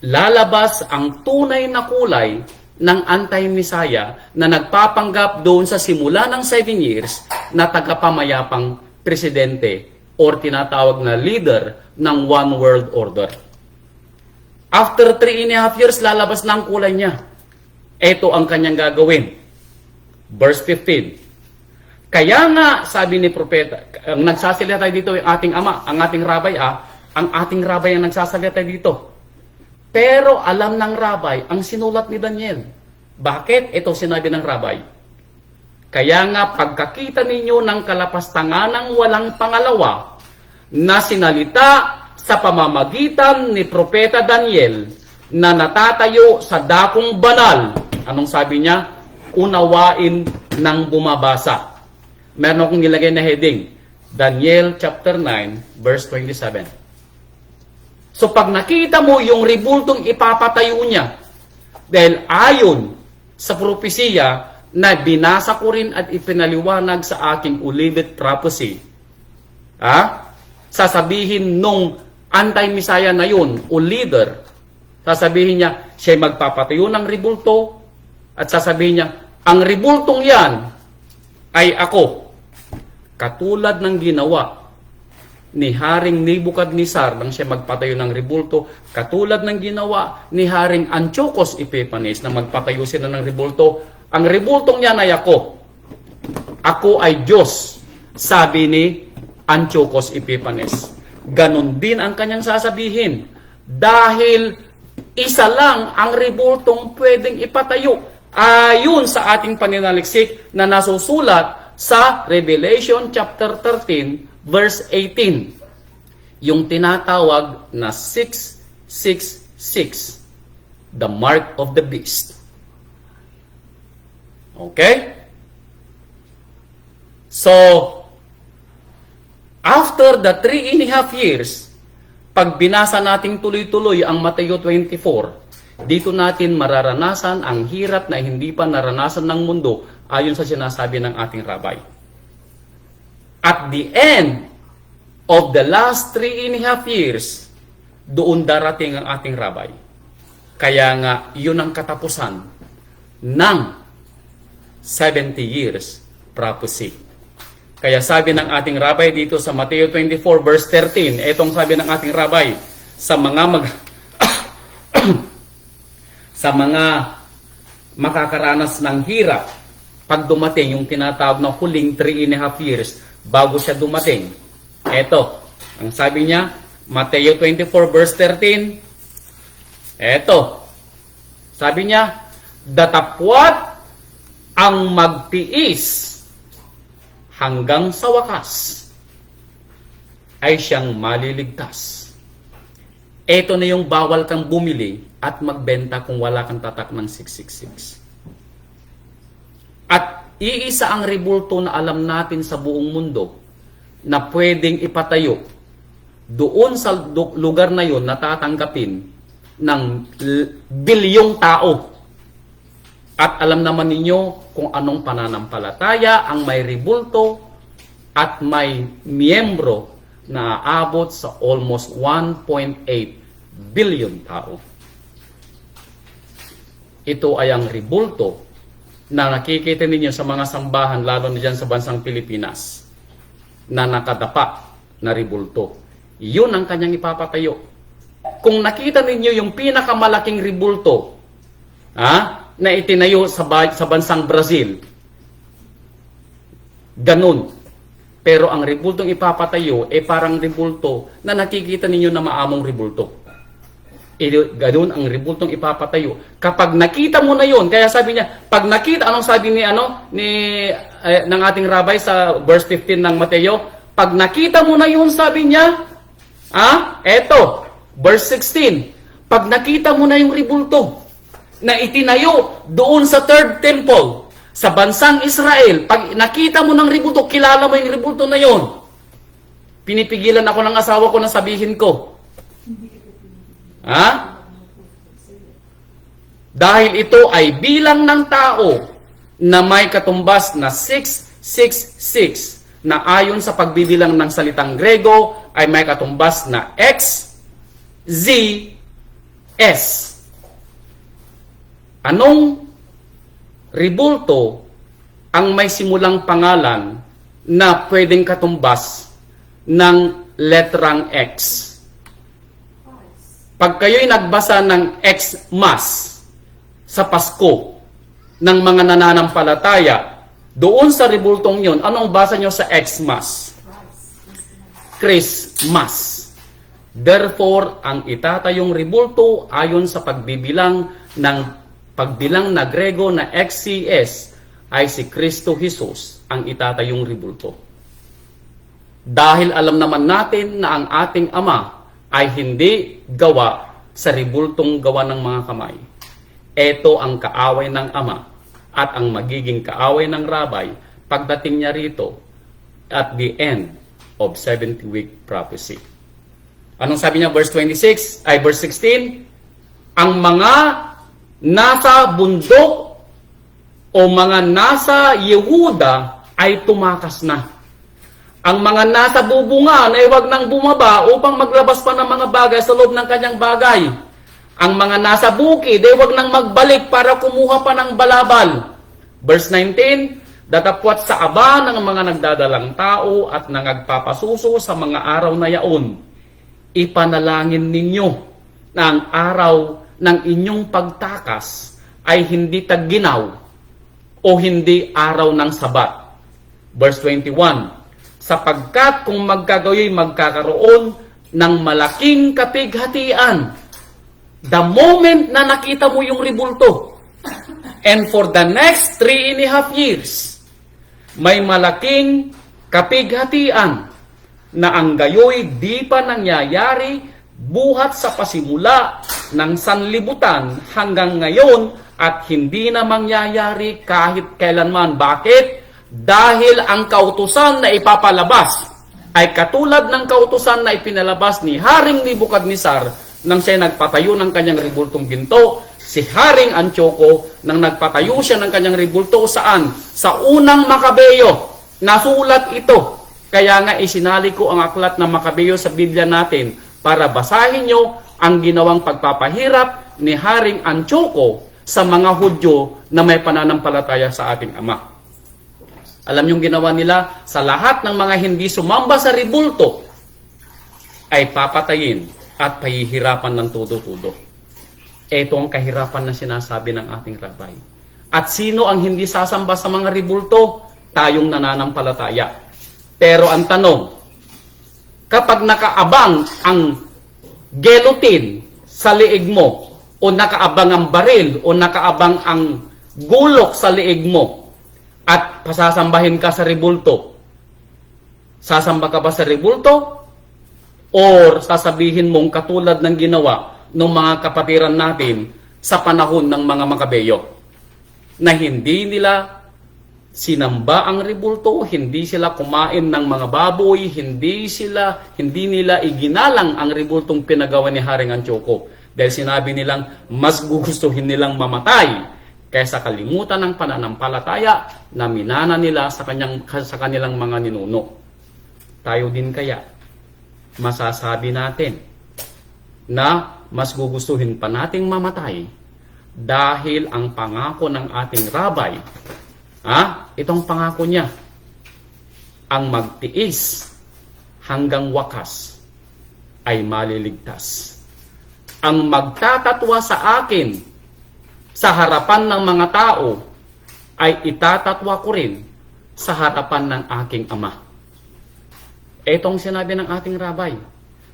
S1: lalabas ang tunay na kulay ng anti-Messiah na nagpapanggap doon sa simula ng 7 years na tagapamayapang presidente or tinatawag na leader ng One World Order. After 3.5 years, lalabas na ang kulay niya. Ito ang kanyang gagawin. Verse 15. Kaya nga, sabi ni Propeta, ang nagsasalita dito yung ating ama, ang ating rabay, ang ating rabay ang nagsasalita dito. Pero alam ng rabay ang sinulat ni Daniel. Bakit? Ito sinabi ng rabay. Kaya nga, pagkakita ninyo ng kalapastangan ng walang pangalawa na sinalita sa pamamagitan ni Propeta Daniel na natatayo sa dakong banal. Anong sabi niya? Unawain ng bumabasa. Meron akong nilagay na heading, Daniel chapter 9 verse 27. So pag nakita mo yung ribultong ipapatayo niya, dahil ayon sa propesiya na binasa ko rin at ipinaliwanag sa aking Olivet Prophecy, sasabihin nung anti-Messiah na yun, o leader, sasabihin niya, siya magpapatayo ng ribulto, at sasabihin niya, ang ribultong yan ay ako. katulad ng ginawa ni Haring Nebuchadnezzar nang siya magpatayo ng rebulto, katulad ng ginawa ni Haring Antiochus Epiphanes na magpatayo sila ng rebulto. Ang rebultong yan ay ako. Ako ay Diyos, sabi ni Antiochus Epiphanes. Ganon din ang kanyang sasabihin. Dahil isa lang ang rebultong pwedeng ipatayo ayon sa ating paninaliksik na nasusulat sa Revelation chapter 13 verse 18. Yung tinatawag na 666, the mark of the beast. Okay? So, after the 3.5 years, pag binasa nating tuloy-tuloy ang Mateo 24, dito natin mararanasan ang hirap na hindi pa naranasan ng mundo ayon sa sinasabi ng ating rabbi. At the end of the last 3.5 years, doon darating ang ating rabbi. Kaya nga, yun ang katapusan ng 70 years prophecy. Kaya sabi ng ating rabbi dito sa Mateo 24 verse 13, etong sabi ng ating rabbi, sa mga makakaranas ng hirap, pag dumating yung tinatawag na huling 3.5 years, bago siya dumating. Eto, ang sabi niya, Mateo 24 verse 13, eto, sabi niya, datapwat ang magtiis hanggang sa wakas ay siyang maliligtas. Ito na yung bawal kang bumili at magbenta kung wala kang tatak ng 666. At iisa ang rebulto na alam natin sa buong mundo na pwedeng ipatayo doon sa lugar na yun na tatanggapin ng bilyong tao. At alam naman ninyo kung anong pananampalataya ang may rebulto at may miyembro na aabot sa almost 1.8 billion tao. Ito ay ang rebulto na nakikita ninyo sa mga sambahan, lalo na dyan sa bansang Pilipinas, na nakadapa na rebulto. Yun ang kanyang ipapatayo. Kung nakita ninyo yung pinakamalaking rebulto, na itinayo sa bansang Brazil, ganun. Pero ang rebultong ipapatayo parang rebulto na nakikita ninyo na maamong rebulto. Ganun ang rebultong ipapatayo. Kapag nakita mo na yon, kaya sabi niya, pag nakita, anong sabi ng ating rabbi sa verse 15 ng Mateo, pag nakita mo na yon, sabi niya, eto, verse 16, pag nakita mo na yung rebulto na itinayo doon sa third temple, sa bansang Israel, pag nakita mo ng rebulto, kilala mo yung rebulto na yon. Pinipigilan ako ng asawa ko na sabihin ko. Dahil ito ay bilang ng tao na may katumbas na 666, na ayon sa pagbibilang ng salitang Grego ay may katumbas na X, Z, S. Anong rebulto ang may simulang pangalan na pwedeng katumbas ng letrang X? Pag kayo'y nagbasa ng Xmas sa Pasko ng mga nananampalataya, doon sa rebultong yon, anong basa nyo sa Xmas? Christmas. Therefore, ang itatayong rebulto ayon sa pagbilang na Grego na XCS ay si Kristo Jesus ang itatayong rebulto. Dahil alam naman natin na ang ating Ama ay hindi gawa sa rebultong gawa ng mga kamay. Ito ang kaaway ng Ama at ang magiging kaaway ng Rabbi pagdating niya rito at the end of 70-week prophecy. Anong sabi niya? Verse 16, ang mga nasa bundok o mga nasa Yehuda ay tumakas na. Ang mga nasa bubungan ay wag nang bumaba upang maglabas pa ng mga bagay sa loob ng kanyang bagay. Ang mga nasa bukid ay wag nang magbalik para kumuha pa ng balabal. Verse 19, Datapwat sa aba ng mga nagdadalang tao at nangagpapasuso sa mga araw na yaon, ipanalangin ninyo na ang araw ng inyong pagtakas ay hindi tagginaw o hindi araw ng Sabat. Verse 21, sapagkat kung magkagayoy magkakaroon ng malaking kapighatian, the moment na nakita mo yung ribulto, and for the next 3.5 years, may malaking kapighatian na ang gayoy di pa nangyayari buhat sa pasimula ng sanlibutan hanggang ngayon at hindi na mangyayari kahit kailanman. Bakit? Dahil ang kautusan na ipapalabas ay katulad ng kautusan na ipinalabas ni Haring Nebukadnezar nang siya nagpatayo ng kanyang ribultong ginto. Si Haring Antioco nang nagpatayo siya ng kanyang ribulto saan? Sa unang Makabeyo. Nasulat ito. Kaya nga isinali ko ang aklat ng Makabeyo sa Biblia natin para basahin nyo ang ginawang pagpapahirap ni Haring Antioco sa mga Hudyo na may pananampalataya sa ating Ama. Alam yung ginawa nila? Sa lahat ng mga hindi sumamba sa ribulto ay papatayin at pahihirapan ng todo-todo. Ito ang kahirapan na sinasabi ng ating rabay. At sino ang hindi sasamba sa mga ribulto? Tayong nananampalataya. Pero ang tanong, kapag nakaabang ang gelutin sa liig mo, o nakaabang ang baril, o nakaabang ang gulok sa liig mo, at pasasambahin ka sa ribulto, sasamba ka ba sa ribulto? Or sasabihin mong katulad ng ginawa ng mga kapatiran natin sa panahon ng mga Makabeyo, na hindi nila sinamba ang ribulto, hindi sila kumain ng mga baboy, hindi nila iginalang ang ribultong pinagawa ni Haring Antioco. Dahil sinabi nilang mas gugustuhin nilang mamatay kaysa kalimutan ng pananampalataya na minana nila sa kanilang mga ninuno. Tayo din kaya, masasabi natin na mas gugustuhin pa nating mamatay dahil ang pangako ng ating rabay, itong pangako niya, ang magtiis hanggang wakas ay maliligtas. Ang magtatatwa sa akin sa harapan ng mga tao ay itatatwa ko rin sa harapan ng aking Ama. Itong sinabi ng ating rabay.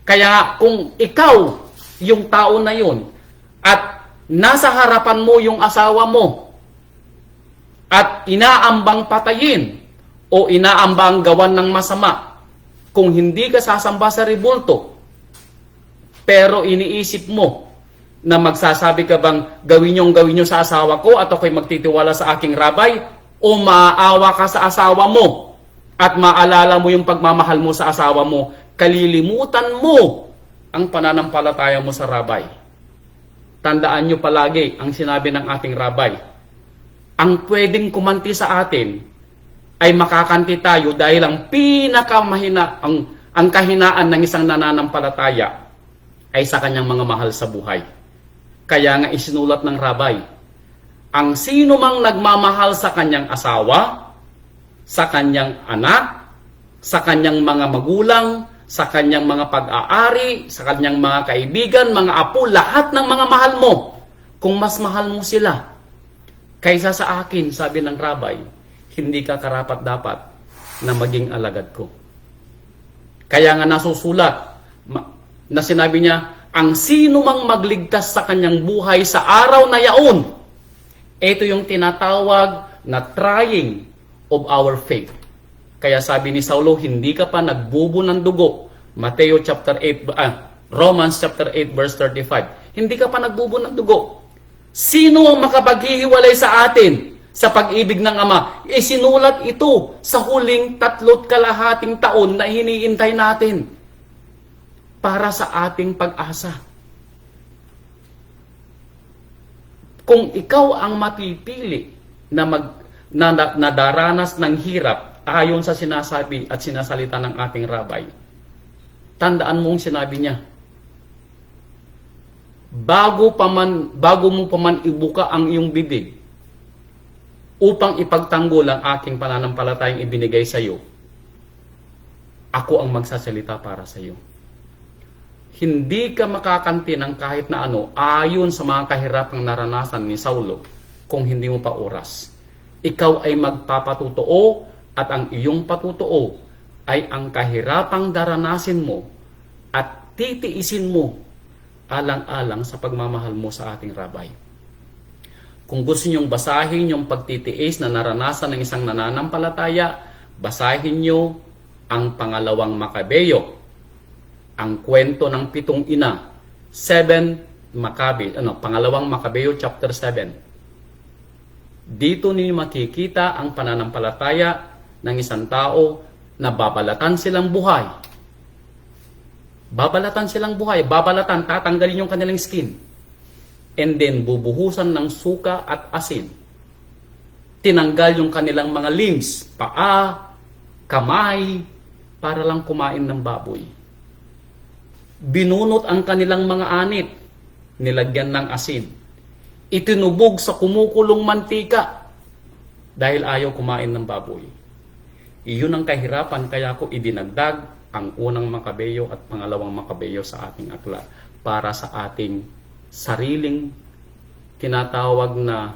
S1: Kaya kung ikaw yung tao na yun at nasa harapan mo yung asawa mo at inaambang patayin o inaambang gawan ng masama, kung hindi ka sasamba sa ribulto, pero iniisip mo na magsasabi ka bang gawin nyo sa asawa ko at ako'y magtitiwala sa aking rabay, o maaawa ka sa asawa mo at maalala mo yung pagmamahal mo sa asawa mo, kalilimutan mo ang pananampalataya mo sa rabay. Tandaan nyo palagi ang sinabi ng ating rabay. Ang pwedeng kumanti sa atin ay makakanti tayo dahil ang pinakamahina, ang kahinaan ng isang nananampalataya ay sa kanyang mga mahal sa buhay. Kaya nga isinulat ng rabay, ang sino mang nagmamahal sa kanyang asawa, sa kanyang anak, sa kanyang mga magulang, sa kanyang mga pag-aari, sa kanyang mga kaibigan, mga apo, lahat ng mga mahal mo, kung mas mahal mo sila kaysa sa akin, sabi ng rabay, hindi ka karapat-dapat na maging alagad ko. Kaya nga nasusulat na sinabi niya, ang sino mang magligtas sa kanyang buhay sa araw na yaon, ito yung tinatawag na trying of our faith. Kaya sabi ni Saulo, hindi ka pa nagbubo ng dugo. Romans chapter 8 verse 35. Hindi ka pa nagbubo ng dugo. Sino ang makapaghihiwalay sa atin sa pag-ibig ng Ama? Isinulat ito sa huling 3.5 taon na hiniintay natin para sa ating pag-asa. Kung ikaw ang mapipili na daranas ng hirap ayon sa sinasabi at sinasalita ng ating rabay, tandaan mong sinabi niya, bago mo pa man ibuka ang iyong bibig, upang ipagtanggol ang aking pananampalatayang ibinigay sa iyo, ako ang magsasalita para sa iyo. Hindi ka makakanti ng kahit na ano ayon sa mga kahirapang naranasan ni Saulo kung hindi mo pa oras. Ikaw ay magpapatutuo at ang iyong patutuo ay ang kahirapang daranasin mo at titiisin mo alang-alang sa pagmamahal mo sa ating Rabay. Kung gusto nyong basahin yung pagtitiis na naranasan ng isang nananampalataya, basahin nyo ang pangalawang Makabeyo, ang kwento ng 7 ina, pangalawang Makabeyo chapter 7. Dito ninyo makikita ang pananampalataya ng isang tao na babalatan silang buhay. Tatanggalin yung kanilang skin. And then, bubuhusan ng suka at asin. Tinanggal yung kanilang mga limbs, paa, kamay, para lang kumain ng baboy. Binunot ang kanilang mga anit, nilagyan ng asin. Itinubog sa kumukulong mantika, dahil ayaw kumain ng baboy. Iyon ang kahirapan, kaya ko idinagdag ang unang Makabeyo at pangalawang Makabeyo sa ating akla, para sa ating sariling tinatawag na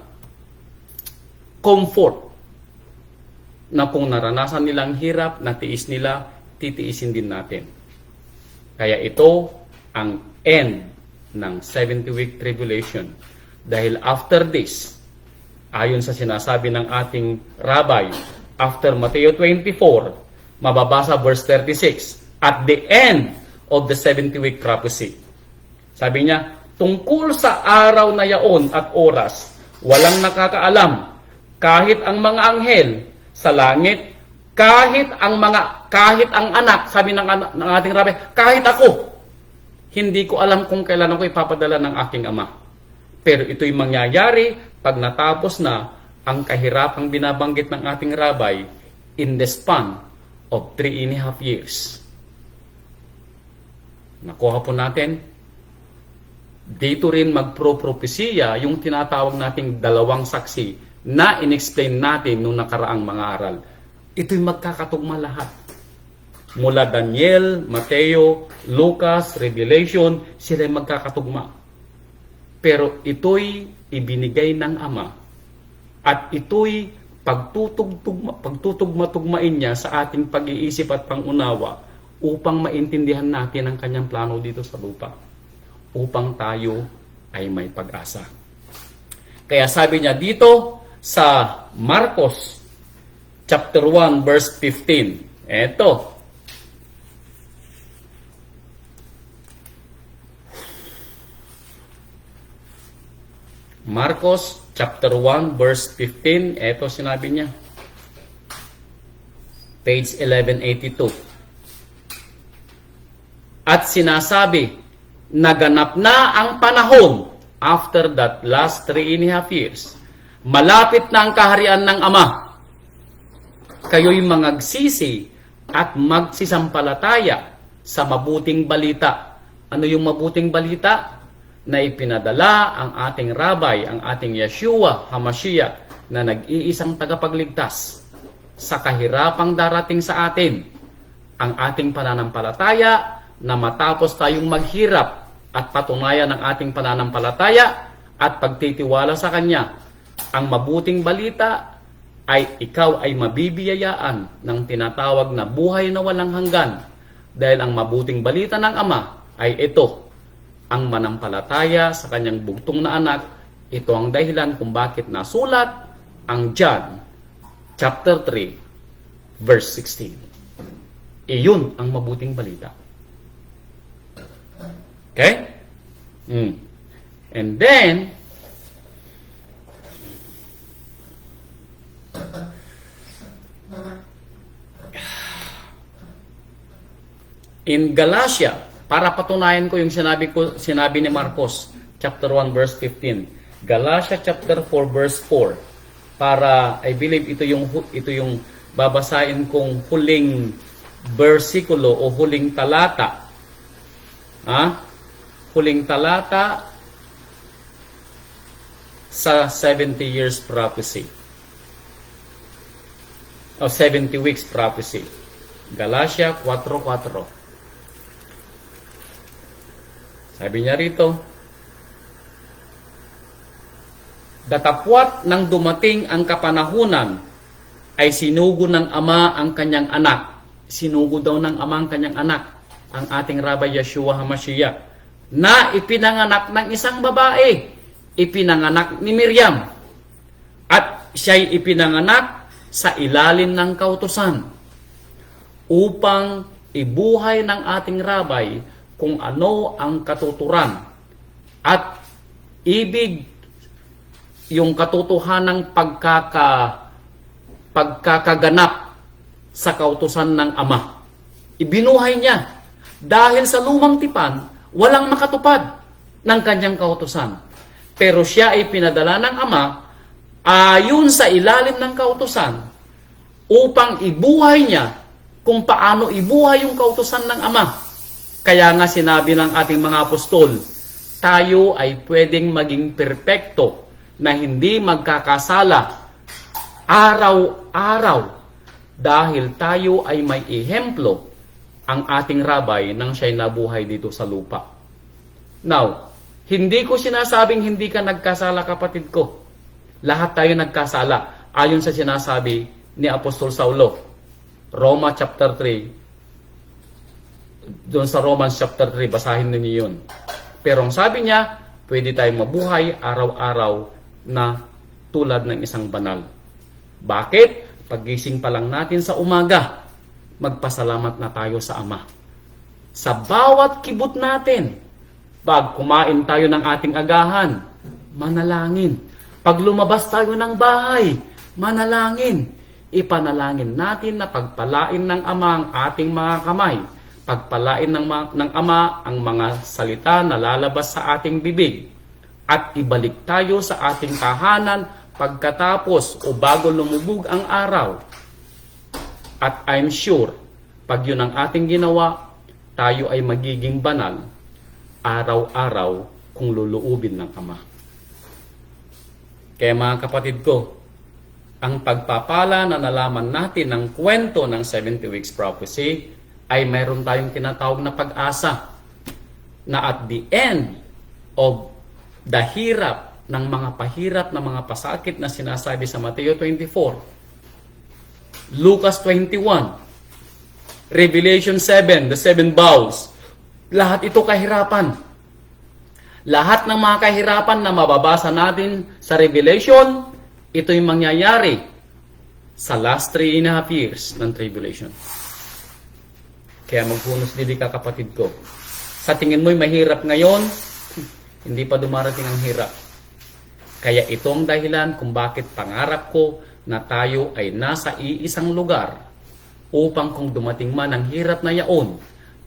S1: comfort, na kung naranasan nilang hirap, natiis nila, titiisin din natin. Kaya ito ang end ng 70-week tribulation. Dahil after this, ayon sa sinasabi ng ating Rabay, after Mateo 24, mababasa verse 36, at the end of the 70-week prophecy. Sabi niya, tungkol sa araw na yaon at oras, walang nakakaalam, kahit ang mga anghel sa langit, kahit ang anak, sabi ng ating Rabbi, kahit ako, hindi ko alam kung kailan ako ipapadala ng aking ama. Pero ito'y mangyayari pag natapos na ang kahirapang binabanggit ng ating Rabbi in the span of 3.5 years. Nakuha po natin. Dito rin magpropropesiya yung tinatawag nating dalawang saksi na inexplain natin nung nakaraang mga aral. Ito'y magkakatugma lahat. Mula Daniel, Mateo, Lucas, Revelation, sila'y magkakatugma. Pero ito'y ibinigay ng Ama. At ito'y pagtutugma-tugmain niya sa ating pag-iisip at pangunawa upang maintindihan natin ang kanyang plano dito sa lupa, upang tayo ay may pag-asa. Kaya sabi niya dito sa Marcos chapter 1 verse 15. Eto. Marcos chapter 1 verse 15. Eto sinabi niya. Page 1182. At sinasabi, naganap na ang panahon after that last 3.5 years. Malapit na ang kaharian ng Ama. Kayo'y mangagsisi at magsisampalataya sa mabuting balita. Ano yung mabuting balita? Na ipinadala ang ating Rabay, ang ating Yeshua HaMashiach, na nag-iisang tagapagligtas sa kahirapang darating sa atin. Ang ating pananampalataya na matapos tayong maghirap at patunayan ng ating pananampalataya at pagtitiwala sa Kanya, ang mabuting balita ay ikaw ay mabibiyayaan ng tinatawag na buhay na walang hanggan. Dahil ang mabuting balita ng Ama ay ito, ang manampalataya sa Kanyang bugtong na anak. Ito ang dahilan kung bakit nasulat ang John chapter 3 verse 16. Iyon ang mabuting balita. Okay? And then, in Galatia, para patunayan ko yung sinabi ni Marcos, chapter 1, verse 15. Galatia chapter 4, verse 4. Para, I believe, ito yung babasahin kong huling versikulo o huling talata. Huling talata sa 70 years prophecy. o 70 weeks prophecy. Galatia 4:4. Sabi niya rito, datapwat nang dumating ang kapanahunan, ay sinugo ng Ama ang kanyang anak. Sinugo daw ng Ama ang kanyang anak, ang ating Rabbi Yeshua HaMashiach, na ipinanganak ng isang babae. Ipinanganak ni Miriam. At siya'y ipinanganak sa ilalim ng kautusan upang ibuhay ng ating Rabbi kung ano ang katuturan at ibig yung katotohanang pagkakaganap sa kautusan ng Ama. Ibinuhay niya dahil sa lumang tipan walang makatupad ng kanyang kautusan. Pero siya ay pinadala ng Ama ayon sa ilalim ng kautusan upang ibuhay niya kung paano ibuhay yung kautusan ng Ama. Kaya nga sinabi ng ating mga apostol, tayo ay pwedeng maging perpekto na hindi magkakasala araw-araw dahil tayo ay may ehemplo ang ating Rabbi nang siya'y nabuhay dito sa lupa. Now, hindi ko sinasabing hindi ka nagkasala, kapatid ko. Lahat tayo nagkasala ayon sa sinasabi ni Apostol Saulo. Roma chapter 3. Doon sa Romans chapter 3, basahin ninyo yun. Pero ang sabi niya, pwede tayong mabuhay araw-araw na tulad ng isang banal. Bakit? Paggising pa lang natin sa umaga, magpasalamat na tayo sa Ama. Sa bawat kibot natin, pag kumain tayo ng ating agahan, manalangin. Pag lumabas tayo ng bahay, manalangin. Ipanalangin natin na pagpalain ng Ama ang ating mga kamay. Pagpalain ng Ama ang mga salita na lalabas sa ating bibig. At ibalik tayo sa ating tahanan pagkatapos o bago lumubog ang araw. At I'm sure, pag yun ang ating ginawa, tayo ay magiging banal araw-araw kung luluubin ng Ama. Kaya mga kapatid ko, ang pagpapala na nalaman natin ng kwento ng 70 weeks prophecy ay mayroon tayong tinatawag na pag-asa na at the end of the hirap ng mga pahirap na mga pasakit na sinasabi sa Mateo 24, Lucas 21, Revelation 7, the 7 bowls, lahat ito kahirapan. Lahat ng mga kahirapan na mababasa natin sa Revelation, ito yung mangyayari sa last 3.5 years ng tribulation. Kaya magpunos dili ka, kapatid ko. Sa tingin mo'y mahirap ngayon, hindi pa dumarating ang hirap. Kaya ito ang dahilan kung bakit pangarap ko na tayo ay nasa iisang lugar upang kung dumating man ang hirap na yaon,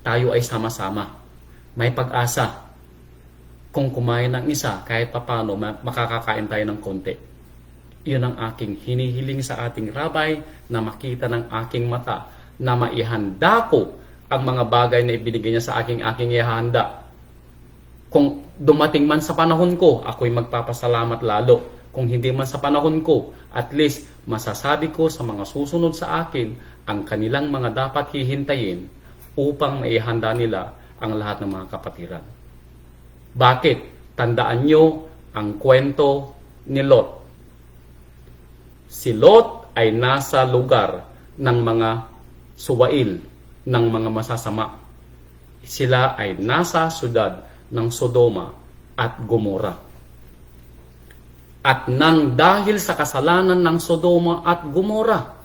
S1: tayo ay sama-sama. May pag-asa. Kung kumain ng isa, kahit papano, makakakain tayo ng konti. Iyon ang aking hinihiling sa ating Rabbi na makita ng aking mata na maihanda ko ang mga bagay na ibinigay niya sa aking ihanda. Kung dumating man sa panahon ko, ako'y magpapasalamat lalo. Kung hindi man sa panahon ko, at least masasabi ko sa mga susunod sa akin ang kanilang mga dapat hihintayin upang maihanda nila ang lahat ng mga kapatiran. Bakit? Tandaan nyo ang kwento ni Lot. Si Lot ay nasa lugar ng mga suwail, ng mga masasama. Sila ay nasa syudad ng Sodoma at Gomora. At nang dahil sa kasalanan ng Sodoma at Gomora,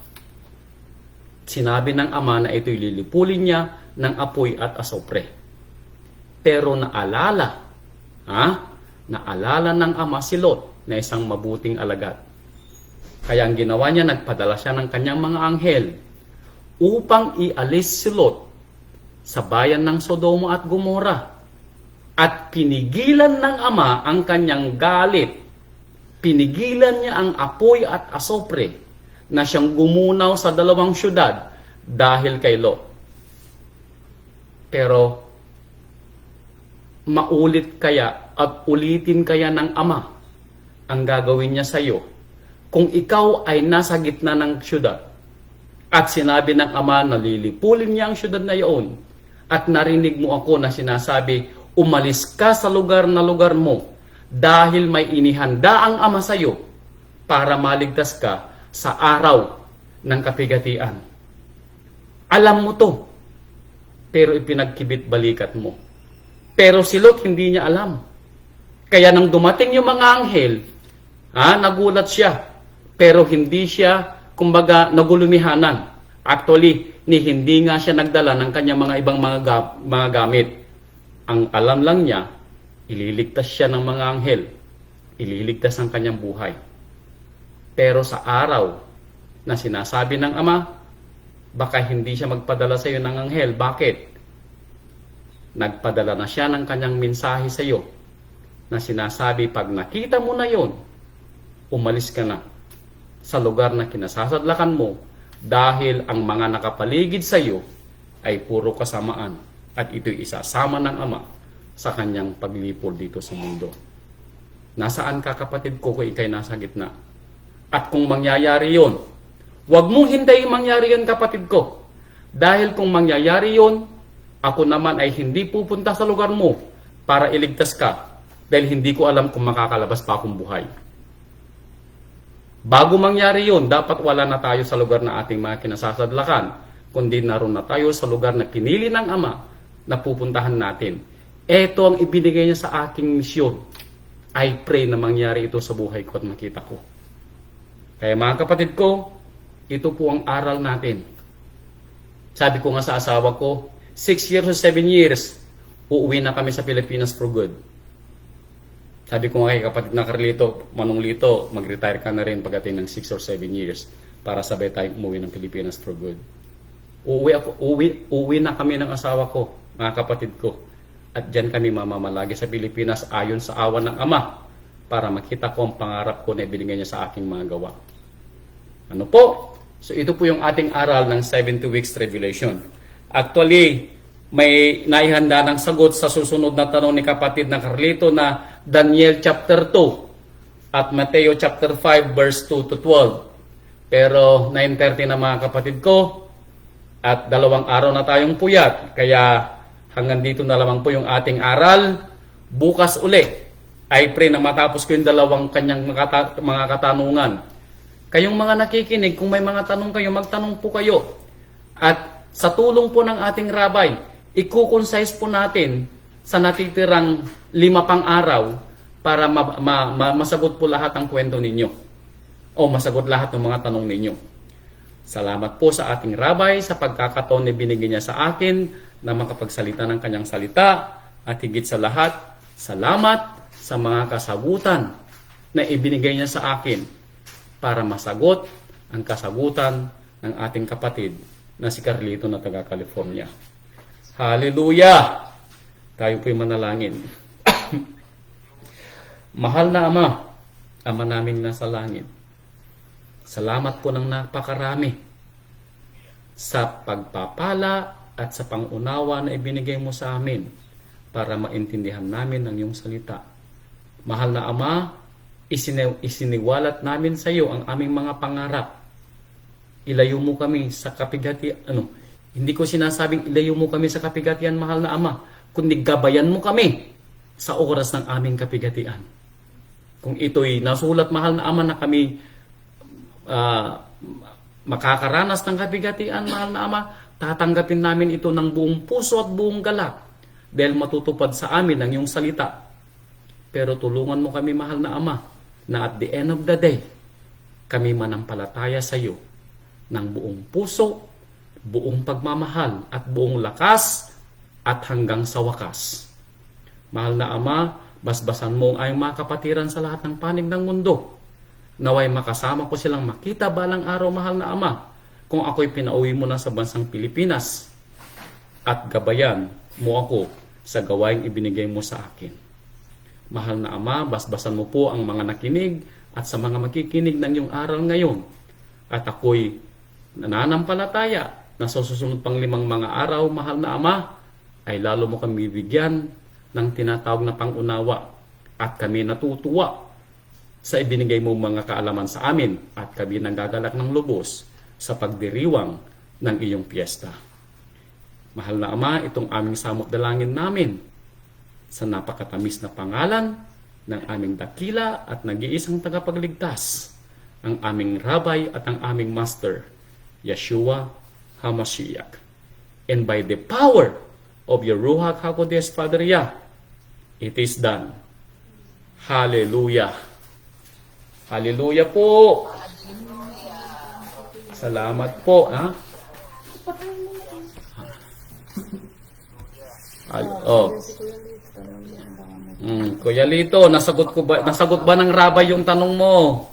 S1: sinabi ng Ama na ito'y lilipulin niya ng apoy at asopre. Pero naalala ng Ama si Lot na isang mabuting alagad. Kaya ang ginawa niya, nagpadala siya ng kanyang mga anghel upang ialis si Lot sa bayan ng Sodoma at Gomora. At pinigilan ng Ama ang kanyang galit. Pinigilan niya ang apoy at asopre na siyang gumunaw sa dalawang syudad dahil kay Lot. Pero maulit kaya at ulitin kaya ng Ama ang gagawin niya sa iyo kung ikaw ay nasa gitna ng syudad At sinabi ng ama na lilipulin niya ang syudad na iyon. At narinig mo ako na sinasabi, umalis ka sa lugar na lugar mo dahil may inihanda ang ama sa iyo para maligtas ka sa araw ng kapigatian. Alam mo to, pero ipinagkibit balikat mo. Pero si Lot hindi niya alam. Kaya nang dumating yung mga anghel, nagulat siya. Pero hindi siya, kumbaga, nagulumihanan. Actually, hindi nga siya nagdala ng kanyang mga ibang mga gamit. Ang alam lang niya, ililigtas siya ng mga anghel. Ililigtas ang kanyang buhay. Pero sa araw na sinasabi ng ama, baka hindi siya magpadala sa iyo ng anghel. Bakit? Nagpadala na siya ng kanyang mensahe sa iyo na sinasabi, pag nakita mo na yon, umalis ka na sa lugar na kinasasadlakan mo dahil ang mga nakapaligid sa iyo ay puro kasamaan at ito'y isasama ng ama sa kanyang paglipol dito sa mundo. Nasaan ka, kapatid ko, kung ikay nasa gitna? At kung mangyayari yon, huwag mong hintayin mangyari yon, kapatid ko. Dahil kung mangyayari yon, ako naman ay hindi pupunta sa lugar mo para iligtas ka dahil hindi ko alam kung makakalabas pa akong buhay. Bago mangyari yun, dapat wala na tayo sa lugar na ating mga kinasasadlakan, kundi naroon na tayo sa lugar na pinili ng Ama na pupuntahan natin. Ito ang ibinigay niya sa aking misyon. I pray na mangyari ito sa buhay ko at makita ko. Kaya mga kapatid ko, ito po ang aral natin. Sabi ko nga sa asawa ko, 6 years or 7 years, uuwi na kami sa Pilipinas for good. Sabi ko nga kay kapatid na Carlito, Manong Lito, mag-retire ka na rin pagdating ng 6 or 7 years para sabay tayong umuwi ng Pilipinas for good. Uuwi na kami ng asawa ko, mga kapatid ko. At dyan kami mamamalagi sa Pilipinas ayon sa awa ng Ama para makita ko ang pangarap ko na ibinigay niya sa aking mga gawa. Ano po? So ito po yung ating aral ng 70 weeks tribulation. Actually, may naihanda ng sagot sa susunod na tanong ni kapatid na Carlito na Daniel chapter 2 at Mateo chapter 5 verse 2 to 12. Pero 9:30 na mga kapatid ko at 2 araw na tayong puyat. Kaya hanggang dito na lamang po yung ating aral. Bukas uli, I pray na matapos ko yung 2 kanyang mga katanungan. Kayong mga nakikinig, kung may mga tanong kayo, magtanong po kayo. At sa tulong po ng ating rabay, i-concise po natin sa natitirang 5 pang araw para masagot po lahat ng kwento ninyo o masagot lahat ng mga tanong ninyo. Salamat po sa ating rabay sa pagkakataon na binigyan niya sa akin na makapagsalita ng kanyang salita at higit sa lahat, salamat sa mga kasagutan na ibinigay niya sa akin para masagot ang kasagutan ng ating kapatid na si Carlito na taga California. Hallelujah! Tayo po'y manalangin. Mahal na Ama, Ama naming nasa langit, salamat po ng napakarami sa pagpapala at sa pangunawa na ibinigay mo sa amin para maintindihan namin ang iyong salita. Mahal na Ama, isiniwalat namin sa iyo ang aming mga pangarap. Ilayo mo kami sa kapigatian. Hindi ko sinasabing ilayo mo kami sa kapigatian, mahal na Ama, kundi gabayan mo kami sa oras ng aming kapigatian. Kung ito'y nasulat, mahal na Ama, na kami makakaranas ng kapigatian, mahal na Ama, tatanggapin namin ito ng buong puso at buong galak dahil matutupad sa amin ang iyong salita. Pero tulungan mo kami, mahal na Ama, na at the end of the day, kami manampalataya sa iyo ng buong puso, buong pagmamahal at buong lakas at hanggang sa wakas. Mahal na Ama, basbasan mo ang ayong mga kapatiran sa lahat ng panig ng mundo. Naway makasama ko silang makita balang araw, mahal na Ama, kung ako'y pinauwi mo na sa bansang Pilipinas at gabayan mo ako sa gawaing ibinigay mo sa akin. Mahal na Ama, basbasan mo po ang mga nakinig at sa mga makikinig ng iyong aral ngayon. At ako'y nananampalataya na sa susunod pang 5 mga araw, mahal na Ama, ay lalo mo kami bibigyan ng tinatawag na pangunawa at kami natutuwa sa ibinigay mo mga kaalaman sa amin at kami nagagalak ng lubos sa pagdiriwang ng iyong piyesta. Mahal na Ama, itong aming samot dalangin namin sa napakatamis na pangalan ng aming dakila at nag-iisang tagapagligtas, ang aming Rabbi at ang aming Master, Yeshua HaMashiach. And by the power of your Ruach HaKodesh, Father Yah, it is done. Hallelujah. Hallelujah po. Salamat po. Ha? Oh. Kuya Lito, nasagot ba ng Rabay yung tanong mo?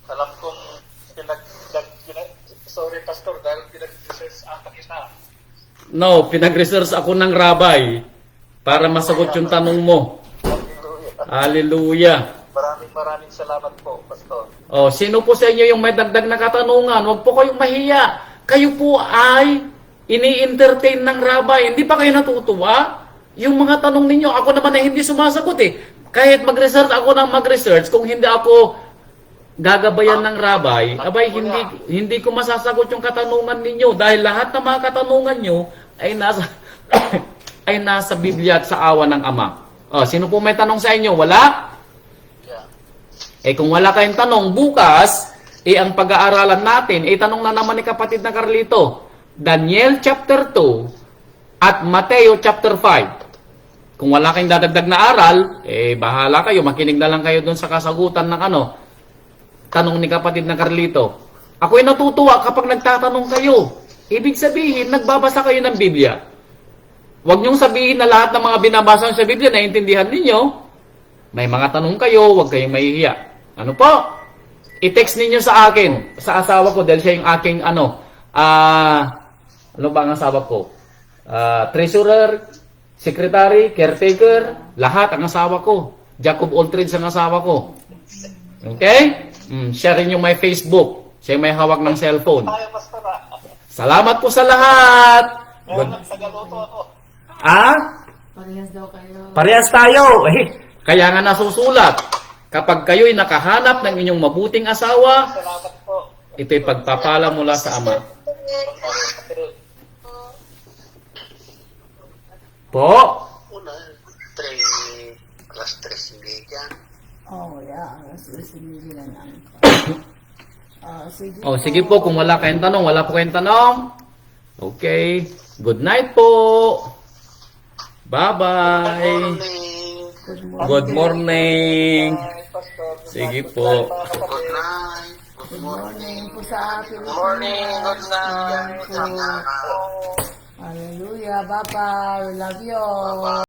S2: Alam kong sorry Pastor, dahil pinag-research akin na.
S1: No, pinag-research ako ng Rabay para masagot yung tanong mo. Hallelujah.
S2: Maraming salamat po, Pastor.
S1: Oh, sino po sa inyo yung may dagdag na katanungan? Huwag po kayong mahiya. Kayo po ay ini-entertain ng Rabay. Hindi pa kayo natutuwa? Yung mga tanong ninyo, ako naman ay hindi sumasagot eh. Kahit mag-research ako ng mag-research, kung hindi ako gagabayan ng Rabay, abay hindi ko masasagot yung katanungan ninyo dahil lahat ng mga katanungan nyo ay nasa ay nasa Biblia at sa awa ng Ama. Oh, sino po may tanong sa inyo? Wala?
S2: Yeah.
S1: Eh kung wala kayong tanong, bukas, ang pag-aaralan natin, tanong na naman ni kapatid na Carlito, Daniel chapter 2 at Mateo chapter 5. Kung wala kayong dadagdag na aral, bahala kayo, makinig na lang kayo doon sa kasagutan ng tanong ni kapatid na Carlito. Ako ay natutuwa kapag nagtatanong kayo. Ibig sabihin, nagbabasa kayo ng Biblia. Huwag niyong sabihin na lahat ng mga binabasa sa Biblia, naiintindihan ninyo. May mga tanong kayo, huwag kayong mahihiya. Ano po? I-text ninyo sa akin, sa asawa ko, dahil siya yung aking ano ba ang asawa ko? Treasurer, secretary, caretaker, lahat ang asawa ko. Jacob Aldridge ang asawa ko. Okay? Share rin yung my Facebook. Siya yung may hawak ng cellphone.
S2: Tayo, Pastor.
S1: Salamat po sa lahat.
S2: Tagaluto ako.
S3: Parehas daw kayo.
S1: Parehas tayo. Kaya nga nasusulat. Kapag kayo'y nakahanap ng inyong mabuting asawa,
S2: Salamat po.
S1: ito'y pagpapala mula sa Ama. Po?
S4: Una, alas 3:30.
S3: Oh, yeah. Sige lang lang. Sige.
S1: Oh, sige po, kung wala kayong tanong, wala po kayong tanong. Okay. Good night po. Bye-bye.
S4: Morning.
S1: Good morning.
S2: Hi, Pastor.
S1: Sige po.
S4: Good night. Good
S3: Morning po sa akin.
S2: Good morning. Good night.
S3: Hallelujah. Bye-bye. We love you.